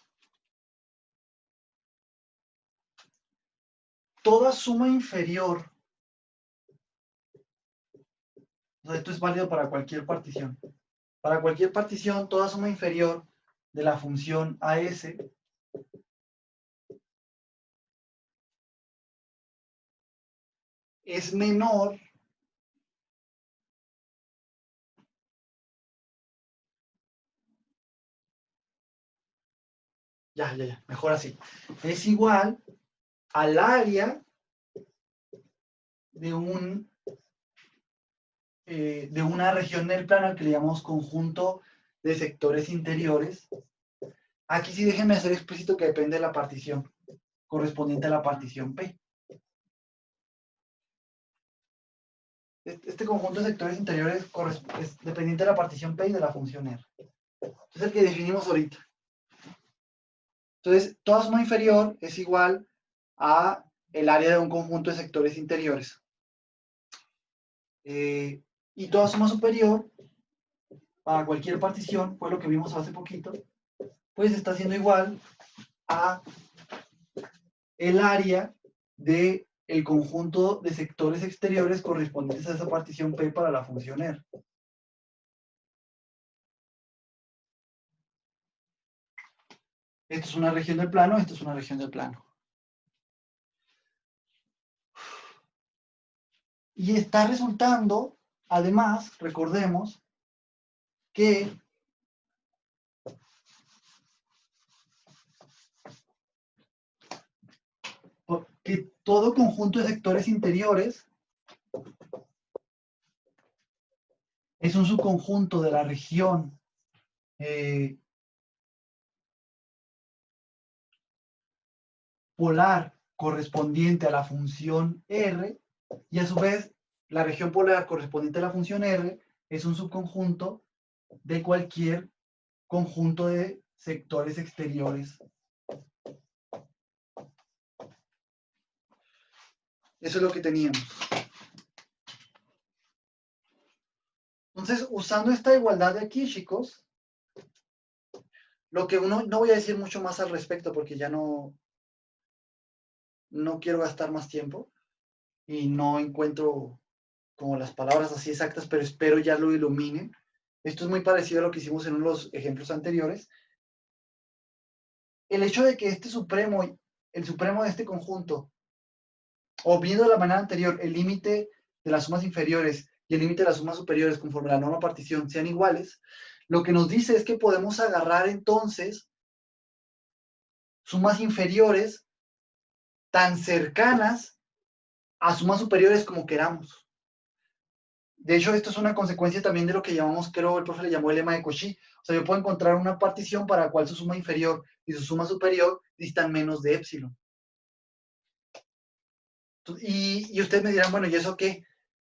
Toda suma inferior, o sea, esto es válido para cualquier partición. Para cualquier partición, toda suma inferior de la función AS es menor mejor así. Es igual al área de una región del plano al que le llamamos conjunto de sectores interiores. Aquí sí déjenme hacer explícito que depende de la partición correspondiente a la partición P. Este conjunto de sectores interiores es dependiente de la partición P y de la función R. Es el que definimos ahorita. Entonces, toda suma inferior es igual a el área de un conjunto de sectores interiores. Y toda suma superior, para cualquier partición, fue lo que vimos hace poquito, pues está siendo igual a el área de el conjunto de sectores exteriores correspondientes a esa partición P para la función R. Esto es una región del plano, esto es una región del plano. Y está resultando, además, recordemos, que todo conjunto de sectores interiores es un subconjunto de la región polar correspondiente a la función R, y a su vez la región polar correspondiente a la función R es un subconjunto de cualquier conjunto de sectores exteriores. Eso es lo que teníamos. Entonces, usando esta igualdad de aquí, chicos, lo que no voy a decir mucho más al respecto porque ya no quiero gastar más tiempo y no encuentro como las palabras así exactas, pero espero ya lo iluminen. Esto es muy parecido a lo que hicimos en los ejemplos anteriores. El hecho de que el supremo de este conjunto, o viendo de la manera anterior, el límite de las sumas inferiores y el límite de las sumas superiores conforme a la norma partición sean iguales, lo que nos dice es que podemos agarrar entonces sumas inferiores tan cercanas a sumas superiores como queramos. De hecho, esto es una consecuencia también de lo que llamamos, creo el profe le llamó el lema de Cauchy. O sea, yo puedo encontrar una partición para la cual su suma inferior y su suma superior distan menos de épsilon. Y ustedes me dirán, bueno, ¿y eso qué?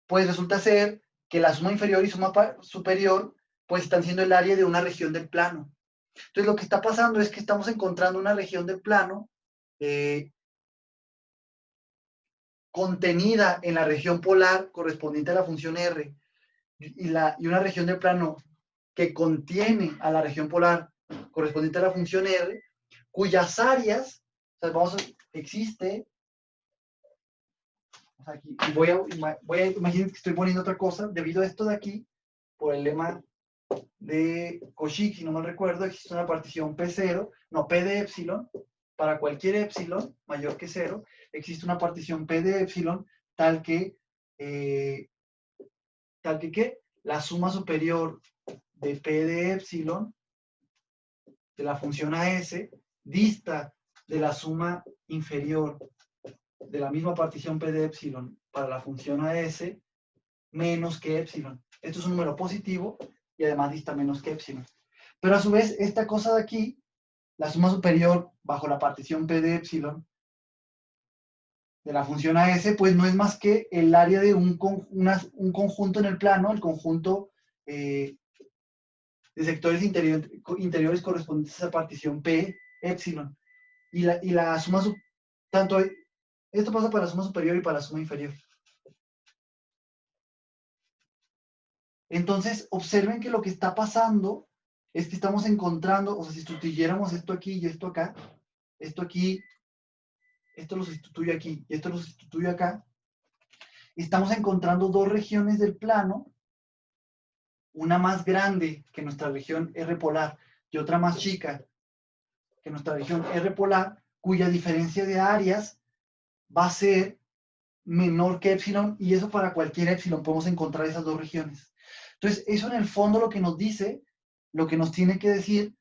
Pues resulta ser que la suma inferior y suma superior pues están siendo el área de una región del plano. Entonces lo que está pasando es que estamos encontrando una región del plano contenida en la región polar correspondiente a la función R y una región del plano que contiene a la región polar correspondiente a la función R, cuyas áreas, o sea, existe, o sea, aquí, voy a imaginar que estoy poniendo otra cosa, debido a esto de aquí, por el lema de Cauchy, si no mal recuerdo, existe una partición P0, no, P de épsilon, para cualquier épsilon mayor que 0, existe una partición P de épsilon tal que la suma superior de P de épsilon de la función AS dista de la suma inferior de la misma partición P de epsilon para la función AS menos que epsilon. Esto es un número positivo y además dista menos que epsilon. Pero a su vez, esta cosa de aquí, la suma superior bajo la partición P de epsilon de la función AS, pues no es más que el área de un conjunto en el plano, el conjunto de sectores interiores correspondientes a esa partición P epsilon. Y la suma, tanto esto pasa para la suma superior y para la suma inferior. Entonces, observen que lo que está pasando es que estamos encontrando, o sea, si sustituyéramos esto aquí y esto acá, esto aquí, esto lo sustituyo aquí y esto lo sustituyo acá, estamos encontrando dos regiones del plano, una más grande que nuestra región R polar y otra más chica que nuestra región R polar, cuya diferencia de áreas va a ser menor que epsilon, y eso para cualquier epsilon podemos encontrar esas dos regiones. Entonces, eso en el fondo lo que nos dice, lo que nos tiene que decir,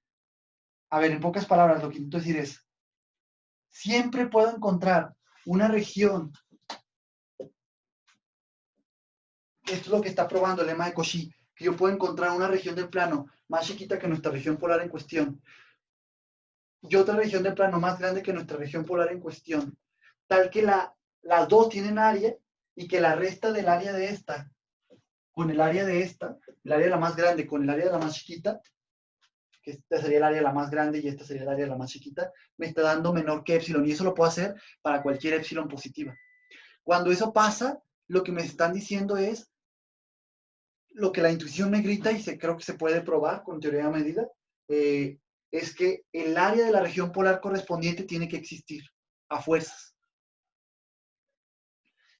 a ver, en pocas palabras, lo que intento decir es, siempre puedo encontrar una región, esto es lo que está probando el lema de Cauchy, que yo puedo encontrar una región del plano más chiquita que nuestra región polar en cuestión, y otra región del plano más grande que nuestra región polar en cuestión, tal que las dos tienen área, y que la resta del área de esta con el área de esta, el área de la más grande con el área de la más chiquita, que esta sería el área de la más grande y esta sería el área de la más chiquita, me está dando menor que epsilon, y eso lo puedo hacer para cualquier epsilon positiva. Cuando eso pasa, lo que me están diciendo es lo que la intuición me grita, y creo que se puede probar con teoría de medida, es que el área de la región polar correspondiente tiene que existir a fuerzas.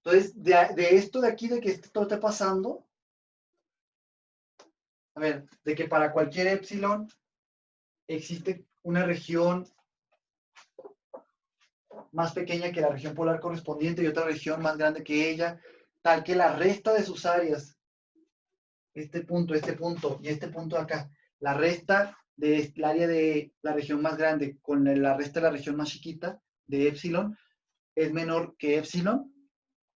Entonces, de esto de aquí, de que esto esté pasando, a ver, de que para cualquier epsilon existe una región más pequeña que la región polar correspondiente y otra región más grande que ella, tal que la resta de sus áreas, este punto y este punto de acá, la resta del área de la región más grande con la resta de la región más chiquita de epsilon es menor que epsilon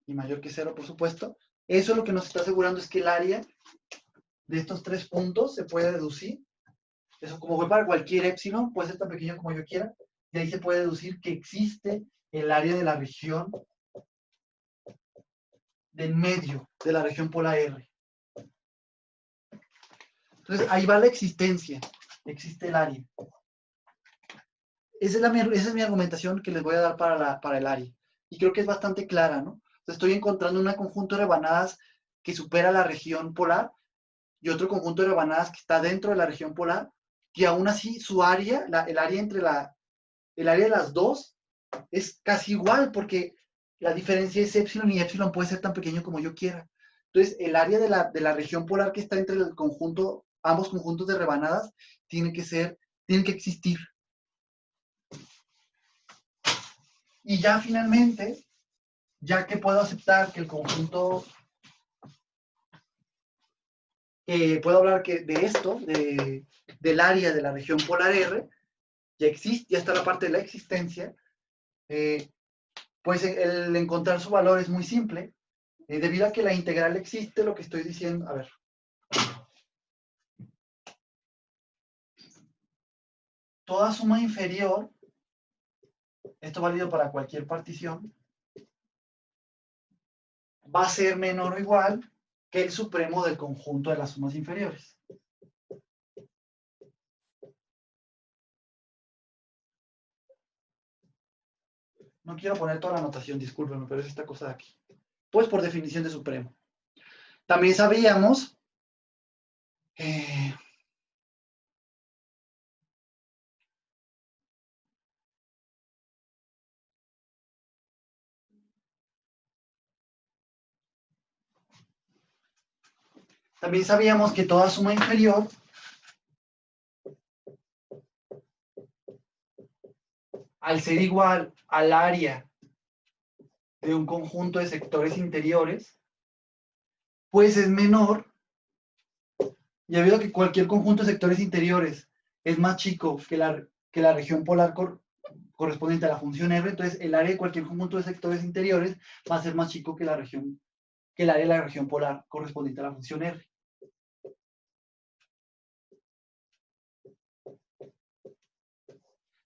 y mayor que cero, por supuesto. Eso lo que nos está asegurando es que el área de estos tres puntos se puede deducir. Eso, como fue para cualquier epsilon, puede ser tan pequeño como yo quiera. De ahí se puede deducir que existe el área de la región del medio de la región polar R. Entonces, ahí va la existencia. Existe el área. Esa es mi argumentación que les voy a dar para el área. Y creo que es bastante clara, ¿no? Entonces, estoy encontrando un conjunto de rebanadas que supera la región polar y otro conjunto de rebanadas que está dentro de la región polar, y aún así su área, el área entre el área de las dos es casi igual, porque la diferencia es epsilon, y epsilon puede ser tan pequeño como yo quiera. Entonces, el área de la región polar que está entre el conjunto, ambos conjuntos de rebanadas, tiene que existir. Y ya finalmente, ya que puedo aceptar que el conjunto, puedo hablar de esto, del área de la región polar R, ya existe, ya está la parte de la existencia, pues el encontrar su valor es muy simple. Debido a que la integral existe, lo que estoy diciendo, a ver. Toda suma inferior, esto válido para cualquier partición, va a ser menor o igual que el supremo del conjunto de las sumas inferiores. No quiero poner toda la notación, discúlpenme, pero es esta cosa de aquí. Pues por definición de supremo. También sabíamos que toda suma inferior al ser igual al área de un conjunto de sectores interiores, pues es menor, y debido a que cualquier conjunto de sectores interiores es más chico que la región polar correspondiente a la función R, entonces el área de cualquier conjunto de sectores interiores va a ser más chico que que el área de la región polar correspondiente a la función R.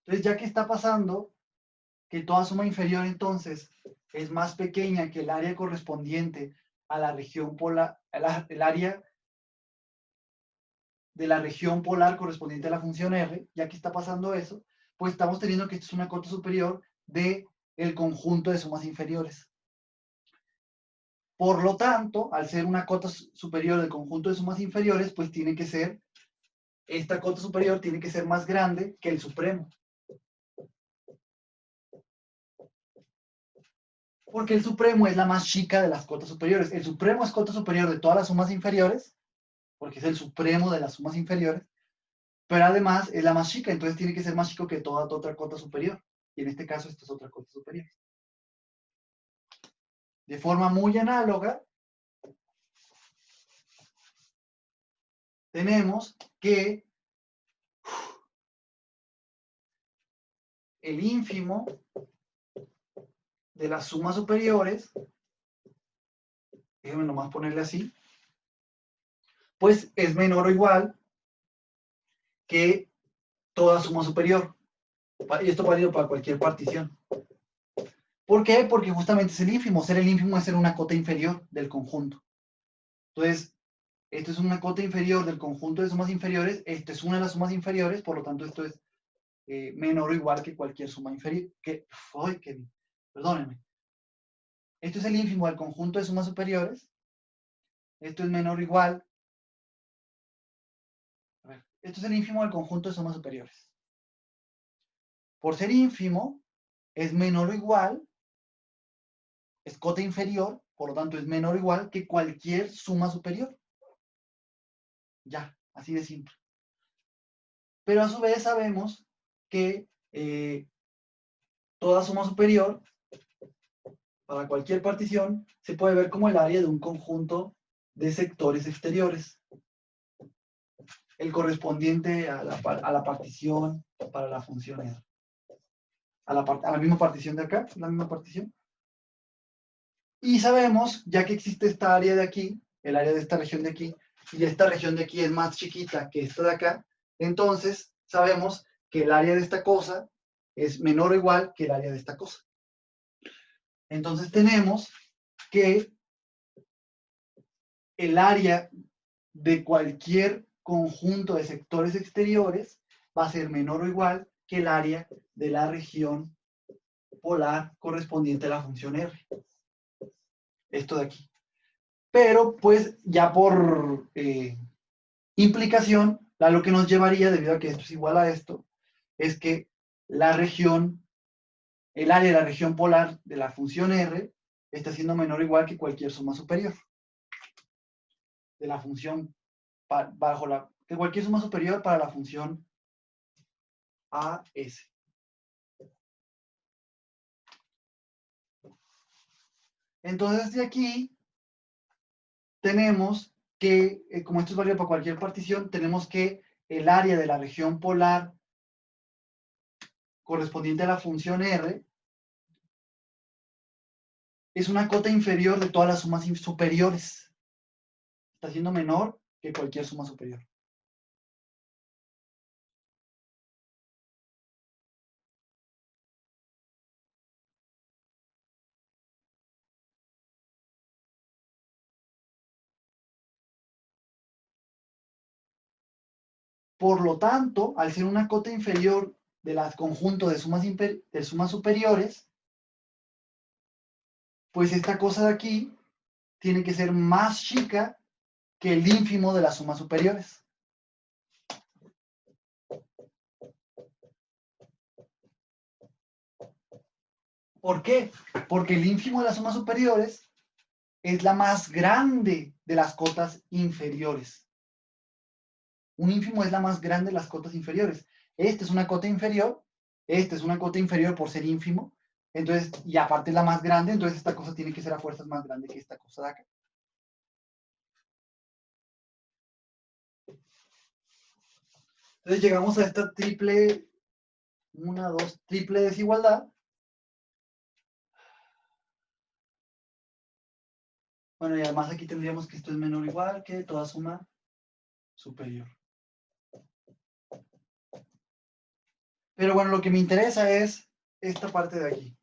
Entonces, ya que está pasando que toda suma inferior entonces es más pequeña que el área correspondiente a la región polar, el área de la región polar correspondiente a la función R, ya que está pasando eso, pues estamos teniendo que esto es una cota superior del conjunto de sumas inferiores. Por lo tanto, al ser una cota superior del conjunto de sumas inferiores, pues tiene que ser, esta cota superior tiene que ser más grande que el supremo. Porque el supremo es la más chica de las cotas superiores. El supremo es cota superior de todas las sumas inferiores, porque es el supremo de las sumas inferiores, pero además es la más chica, entonces tiene que ser más chico que toda otra cota superior. Y en este caso, esta es otra cota superior. De forma muy análoga, tenemos que el ínfimo de las sumas superiores, déjenme nomás ponerle así, pues es menor o igual que toda suma superior. Y esto válido para cualquier partición. ¿Por qué? Porque justamente es el ínfimo. Ser el ínfimo es ser una cota inferior del conjunto. Entonces, esto es una cota inferior del conjunto de sumas inferiores. Esto es una de las sumas inferiores, por lo tanto, esto es menor o igual que cualquier suma inferior. Perdónenme. Esto es el ínfimo del conjunto de sumas superiores. Esto es menor o igual. A ver, esto es el ínfimo del conjunto de sumas superiores. Por ser ínfimo, es menor o igual, es cota inferior, por lo tanto es menor o igual que cualquier suma superior. Ya, así de simple. Pero a su vez sabemos que toda suma superior, para cualquier partición, se puede ver como el área de un conjunto de sectores exteriores. El correspondiente a la partición para la función R. A la misma partición de acá, la misma partición. Y sabemos, ya que existe esta área de aquí, el área de esta región de aquí, y esta región de aquí es más chiquita que esta de acá, entonces sabemos que el área de esta cosa es menor o igual que el área de esta cosa. Entonces tenemos que el área de cualquier conjunto de sectores exteriores va a ser menor o igual que el área de la región polar correspondiente a la función R. Esto de aquí. Pero pues ya por implicación, lo que nos llevaría, debido a que esto es igual a esto, es que la región, el área de la región polar de la función R está siendo menor o igual que cualquier suma superior de la función que cualquier suma superior para la función AS. Entonces de aquí tenemos que, como esto es válido para cualquier partición, tenemos que el área de la región polar correspondiente a la función R es una cota inferior de todas las sumas superiores. Está siendo menor que cualquier suma superior. Por lo tanto, al ser una cota inferior del conjunto de sumas superiores, pues esta cosa de aquí tiene que ser más chica que el ínfimo de las sumas superiores. ¿Por qué? Porque el ínfimo de las sumas superiores es la más grande de las cotas inferiores. Un ínfimo es la más grande de las cotas inferiores. Esta es una cota inferior, esta es una cota inferior por ser ínfimo, entonces, y aparte es la más grande, entonces esta cosa tiene que ser a fuerzas más grande que esta cosa de acá. Entonces llegamos a esta triple una, dos, triple desigualdad. Bueno, y además aquí tendríamos que esto es menor o igual que toda suma superior. Pero bueno, lo que me interesa es esta parte de aquí.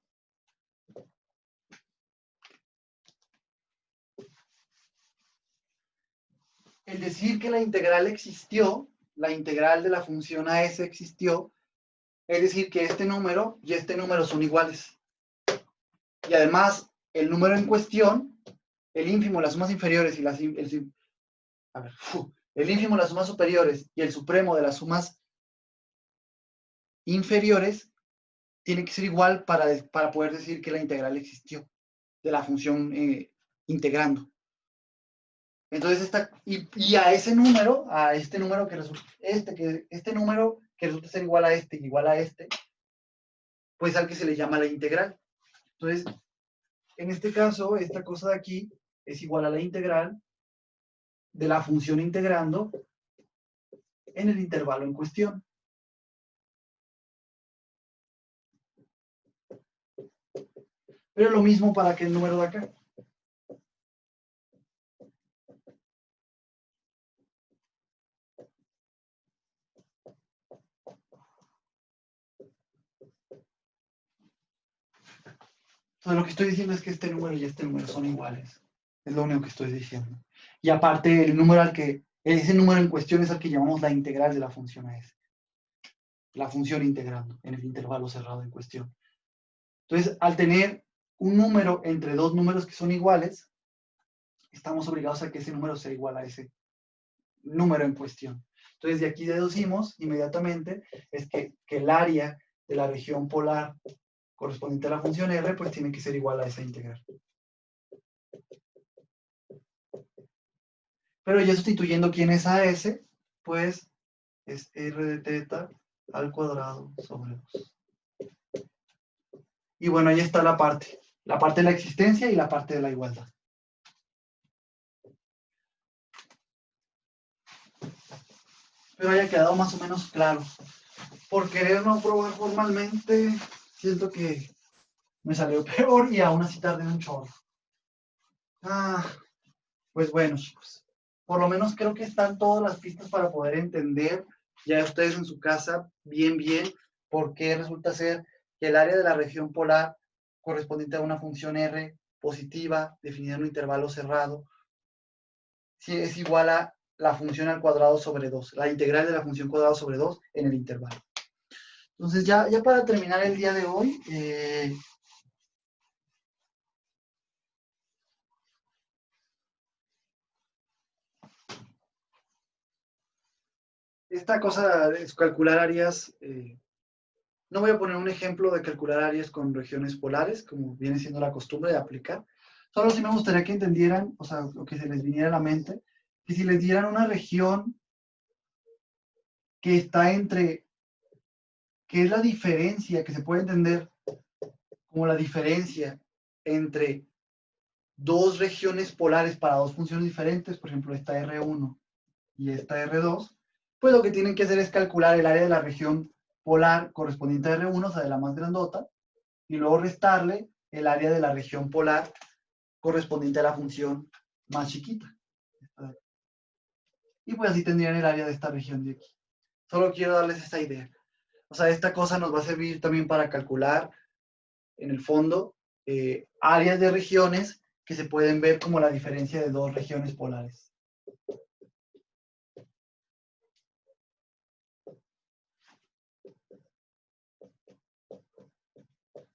El decir que la integral existió, la integral de la función AS existió, es decir que este número y este número son iguales. Y además, el número en cuestión, el ínfimo, las sumas inferiores y el ínfimo, las sumas superiores y el supremo de las sumas inferiores, tiene que ser igual para poder decir que la integral existió de la función integrando. Entonces, y a ese número, a este número que resulta, este número que resulta ser igual a este, pues al que se le llama la integral. Entonces, en este caso, esta cosa de aquí es igual a la integral de la función integrando en el intervalo en cuestión. Pero lo mismo para que el número de acá. Entonces lo que estoy diciendo es que este número y este número son iguales. Es lo único que estoy diciendo. Y aparte, el número ese número en cuestión es al que llamamos la integral de la función AS. La función integrando en el intervalo cerrado en cuestión. Entonces, al tener un número entre dos números que son iguales, estamos obligados a que ese número sea igual a ese número en cuestión. Entonces, de aquí deducimos inmediatamente es que el área de la región polar correspondiente a la función R, pues tiene que ser igual a esa integral. Pero ya sustituyendo quién es AS, pues es R de teta al cuadrado sobre 2. Y bueno, ahí está la parte de la existencia y la parte de la igualdad. Pero haya quedado más o menos claro. Por querer no probar formalmente, siento que me salió peor y aún así tardé un chorro. Pues bueno, chicos. Por lo menos creo que están todas las pistas para poder entender ya ustedes en su casa bien, por qué resulta ser que el área de la región polar correspondiente a una función R positiva definida en un intervalo cerrado si es igual a la función al cuadrado sobre 2, la integral de la función cuadrado sobre 2 en el intervalo. Entonces ya para terminar el día de hoy, esta cosa de calcular áreas, no voy a poner un ejemplo de calcular áreas con regiones polares, como viene siendo la costumbre de aplicar. Solo sí me gustaría que entendieran, o sea, o que se les viniera a la mente, que si les dieran una región que está entre, que es la diferencia, que se puede entender como la diferencia entre dos regiones polares para dos funciones diferentes, por ejemplo, esta R1 y esta R2, pues lo que tienen que hacer es calcular el área de la región polar correspondiente a R1, o sea, de la más grandota, y luego restarle el área de la región polar correspondiente a la función más chiquita. Y pues así tendrían el área de esta región de aquí. Solo quiero darles esta idea. O sea, esta cosa nos va a servir también para calcular, en el fondo, áreas de regiones que se pueden ver como la diferencia de dos regiones polares.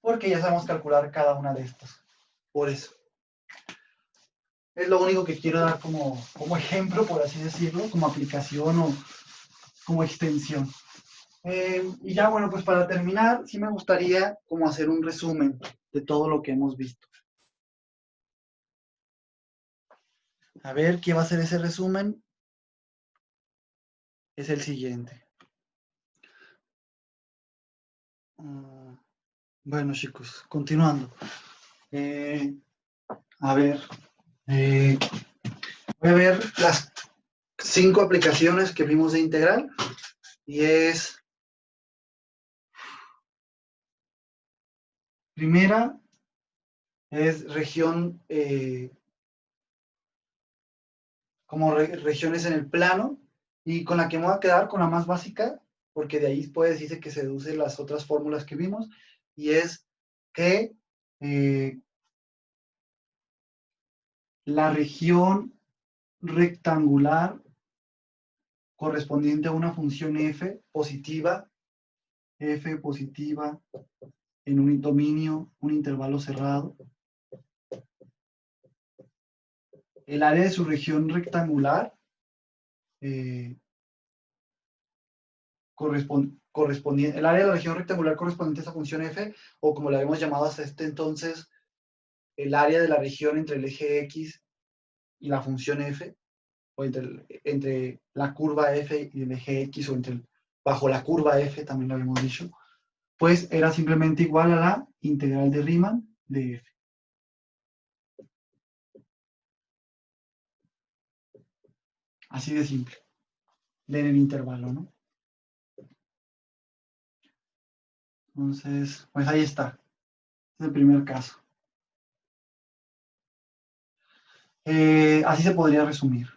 Porque ya sabemos calcular cada una de estas. Por eso. Es lo único que quiero dar como ejemplo, por así decirlo, como aplicación o como extensión. Y ya, bueno, pues para terminar, sí me gustaría como hacer un resumen de todo lo que hemos visto. A ver, ¿qué va a ser ese resumen? Es el siguiente. Bueno, chicos, continuando. A ver, voy a ver las 5 aplicaciones que vimos de integral y es Primera es región, como regiones en el plano, y con la que me voy a quedar con la más básica, porque de ahí puede decirse que se deducen las otras fórmulas que vimos, y es que la región rectangular correspondiente a una función f positiva en un dominio, un intervalo cerrado. El área de su región rectangular correspondiente, el área de la región rectangular correspondiente a esa función f, o como la habíamos llamado hasta este entonces, el área de la región entre el eje x y la función f, o entre la curva f y el eje x, o bajo la curva f, también lo habíamos dicho, pues era simplemente igual a la integral de Riemann de f. Así de simple, en el intervalo, ¿no? Entonces, pues ahí está. Es el primer caso. Así se podría resumir.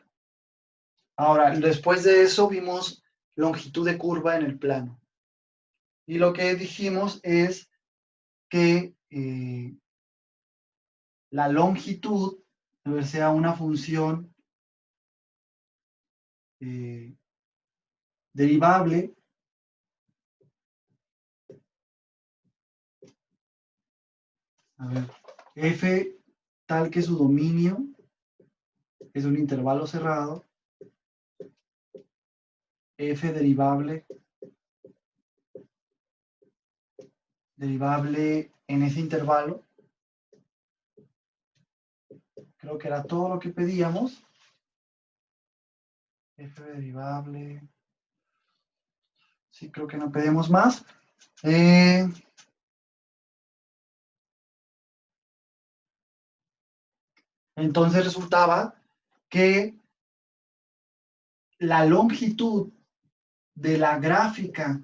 Ahora, después de eso vimos longitud de curva en el plano. Y lo que dijimos es que la longitud debe ser una función derivable a ver, f tal que su dominio es un intervalo cerrado, f derivable en ese intervalo, creo que era todo lo que pedíamos, f derivable, sí, creo que no pedimos más. Entonces resultaba que la longitud de la gráfica,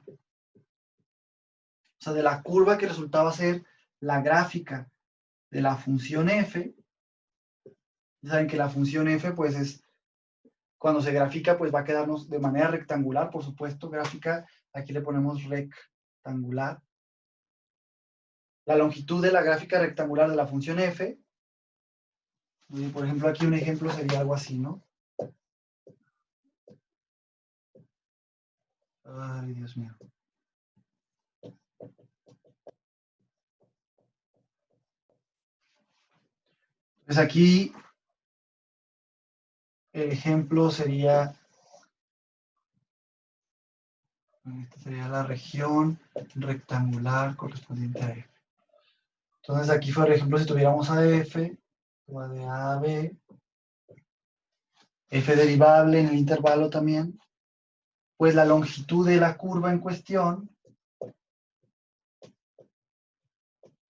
o sea, de la curva que resultaba ser la gráfica de la función f, ya saben que la función f, pues es, cuando se grafica, pues va a quedarnos de manera rectangular, por supuesto, gráfica, aquí le ponemos rectangular. La longitud de la gráfica rectangular de la función f, por ejemplo, aquí un ejemplo sería algo así, ¿no? Ay, Dios mío. Pues aquí el ejemplo sería, esta sería la región rectangular correspondiente a f. Entonces aquí, por ejemplo, si tuviéramos a f, o de a a b, f derivable en el intervalo también, pues la longitud de la curva en cuestión,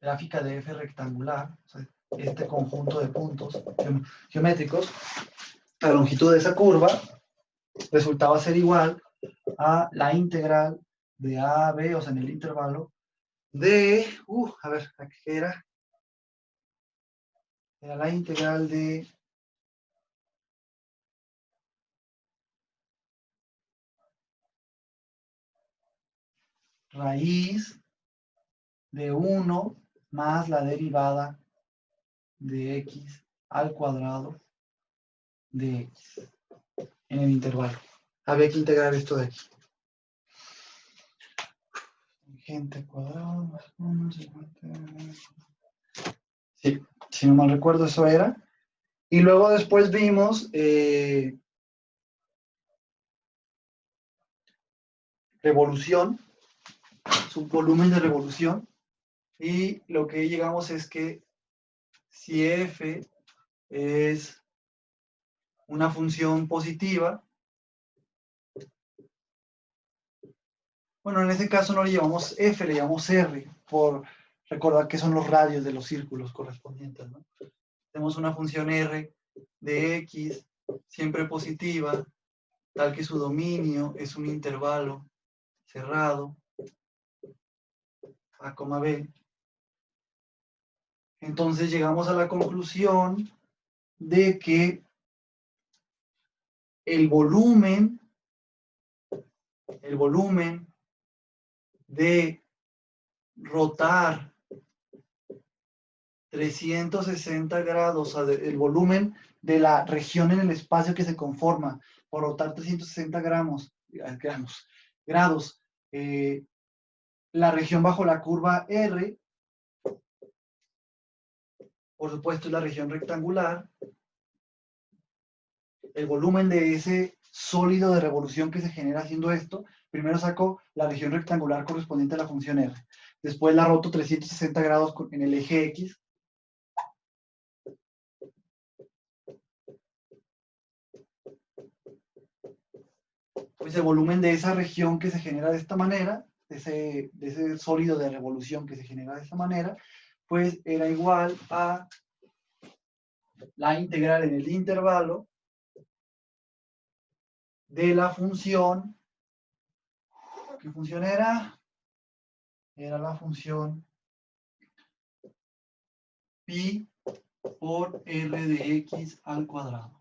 gráfica de f rectangular, o sea, este conjunto de puntos geométricos, la longitud de esa curva resultaba ser igual a la integral de a a b, o sea, en el intervalo, de, a ver, ¿qué era? Era la integral de raíz de 1 más la derivada de x al cuadrado de x en el intervalo. Había que integrar esto de aquí. Tangente cuadrado más 1, 50. Sí, si no mal recuerdo, eso era. Y luego después vimos revolución, su volumen de revolución. Y lo que llegamos es que si f es una función positiva, bueno, en este caso no le llamamos f, le llamamos r, por recordar que son los radios de los círculos correspondientes, ¿no? Tenemos una función r de x, siempre positiva, tal que su dominio es un intervalo cerrado, a, b, Entonces llegamos a la conclusión de que el volumen de rotar 360 grados, o sea, el volumen de la región en el espacio que se conforma por rotar 360 grados, la región bajo la curva R, por supuesto, es la región rectangular. El volumen de ese sólido de revolución que se genera haciendo esto, primero saco la región rectangular correspondiente a la función R. Después la roto 360 grados en el eje X. Pues el volumen de esa región que se genera de esta manera, de ese sólido de revolución que se genera de esta manera, pues era igual a la integral en el intervalo de la función. ¿Qué función era? Era la función pi por r de x al cuadrado.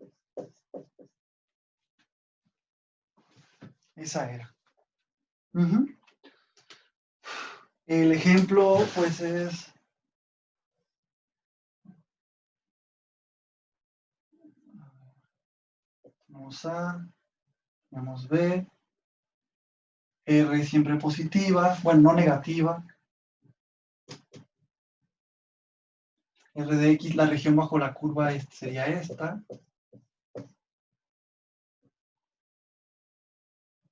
Esa era. El ejemplo, pues, es... Vamos A, vamos B, R siempre positiva, bueno, no negativa. R de X, la región bajo la curva sería esta.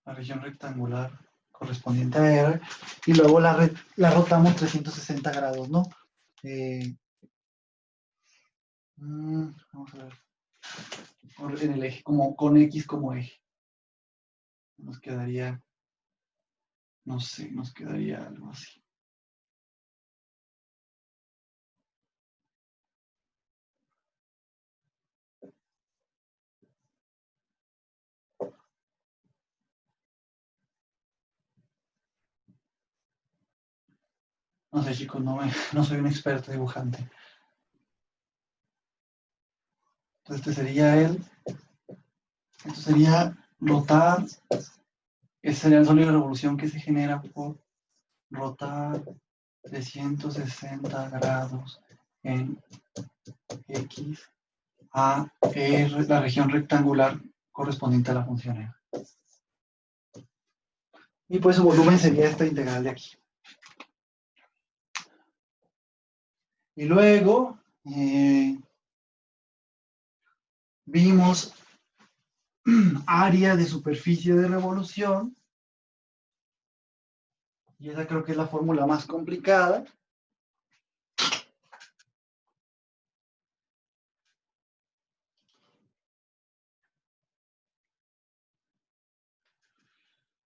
La región rectangular correspondiente a R. Y luego la rotamos 360 grados, ¿no? Vamos a ver. En el eje, como con X como eje. Nos quedaría, no sé, nos quedaría algo así. No sé, chicos, no soy un experto dibujante. Entonces, esto sería rotar, ese sería el sólido de revolución que se genera por rotar 360 grados en X a R, la región rectangular correspondiente a la función R. Y pues su volumen sería esta integral de aquí. Y luego vimos área de superficie de revolución. Y esa creo que es la fórmula más complicada.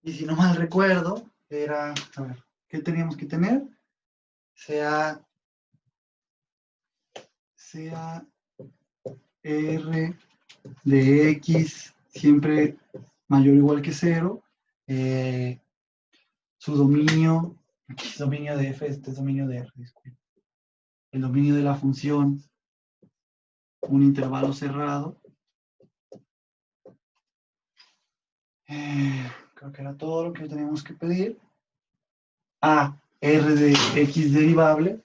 Y si no mal recuerdo, era, a ver, ¿qué teníamos que tener? Sea R de X siempre mayor o igual que 0. Su dominio, aquí es dominio de F, este es dominio de R, disculpe. El dominio de la función, un intervalo cerrado. Creo que era todo lo que teníamos que pedir. A, R de X derivable.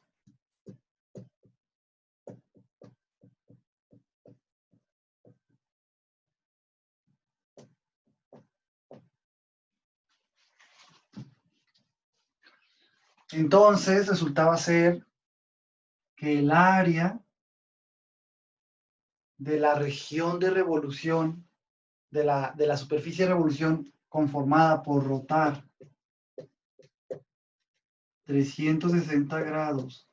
Entonces resultaba ser que el área de la región de revolución, de la superficie de revolución conformada por rotar 360 grados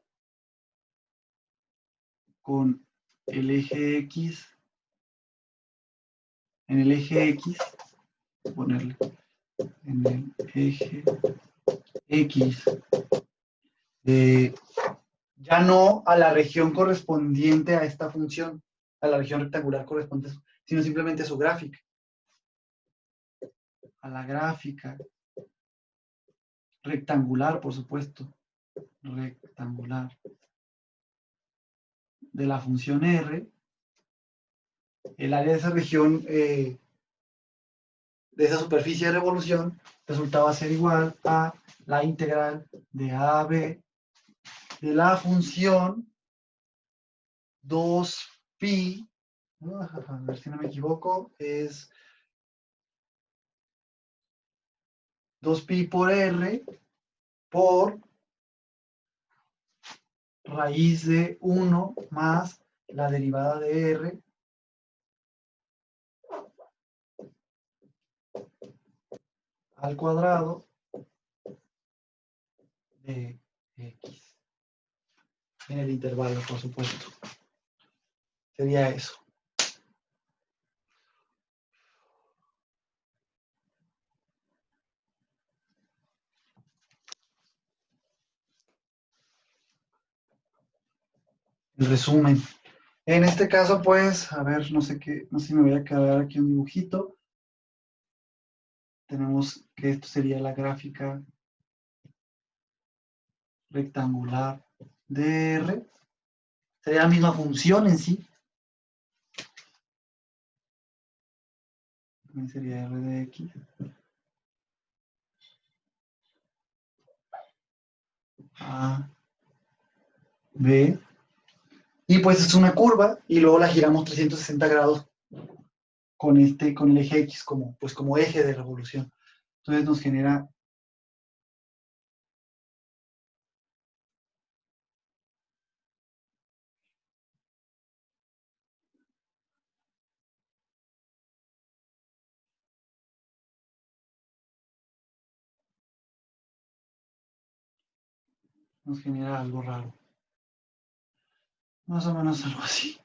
con el eje X, en el eje X, ponerle en el eje X, ya no a la región correspondiente a esta función, a la región rectangular correspondiente, sino simplemente a su gráfica. A la gráfica rectangular, por supuesto, rectangular de la función R, el área de esa región, de esa superficie de revolución, resultaba ser igual a la integral de A a B de la función 2pi, a ver si no me equivoco, es 2pi por R por raíz de 1 más la derivada de R al cuadrado de X. En el intervalo, por supuesto. Sería eso. El resumen. En este caso, pues, a ver, no sé si me voy a quedar aquí un dibujito. Tenemos que esto sería la gráfica rectangular de R. Sería la misma función en sí. También sería R de X. A, B. Y pues es una curva y luego la giramos 360 grados con el eje X como eje de revolución. Entonces nos genera algo raro. Más o menos algo así.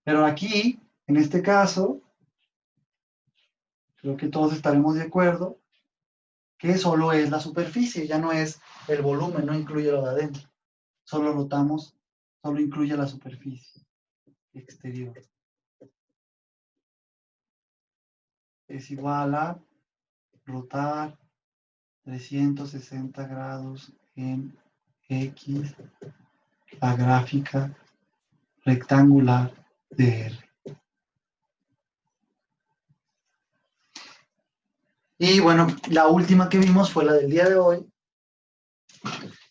Pero aquí, en este caso, creo que todos estaremos de acuerdo que solo es la superficie, ya no es el volumen, no incluye lo de adentro. Solo rotamos, solo incluye la superficie exterior. Es igual a rotar 360 grados en X, la gráfica rectangular de R. Y bueno, la última que vimos fue la del día de hoy,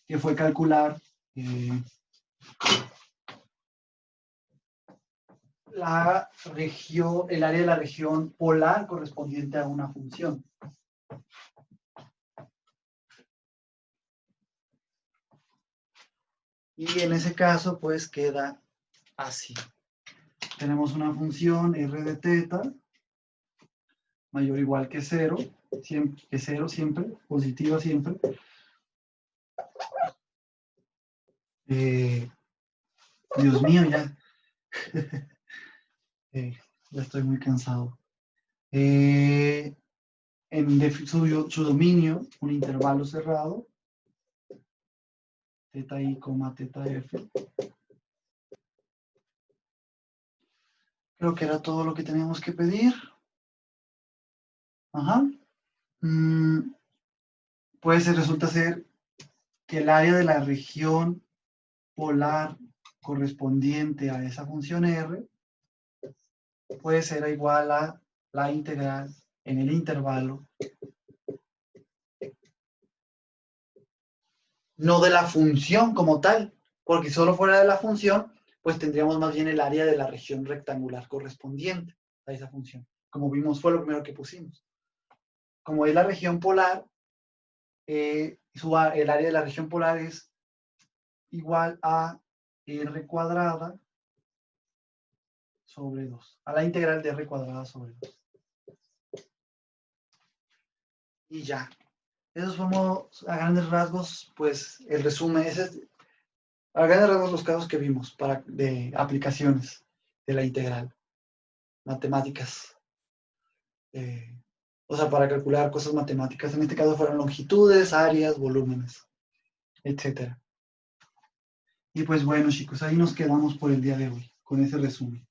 que fue calcular la región, el área de la región polar correspondiente a una función. Y en ese caso, pues queda así. Tenemos una función r de teta mayor o igual que 0, siempre, positiva siempre. Dios mío, ya. Ya estoy muy cansado. En su dominio, un intervalo cerrado, teta i, teta f. Creo que era todo lo que teníamos que pedir. Ajá. Pues resulta ser que el área de la región polar correspondiente a esa función R puede ser igual a la integral en el intervalo, no de la función como tal, porque si solo fuera de la función, pues tendríamos más bien el área de la región rectangular correspondiente a esa función. Como vimos, fue lo primero que pusimos. Como es la región polar, el área de la región polar es igual a r cuadrada sobre 2, a la integral de r cuadrada sobre 2. Y ya. Esos fuimos a grandes rasgos, pues el resumen, ese es a grandes rasgos los casos que vimos de aplicaciones de la integral, matemáticas. O sea, para calcular cosas matemáticas. En este caso fueron longitudes, áreas, volúmenes, etc. Y pues bueno, chicos, ahí nos quedamos por el día de hoy, con ese resumen.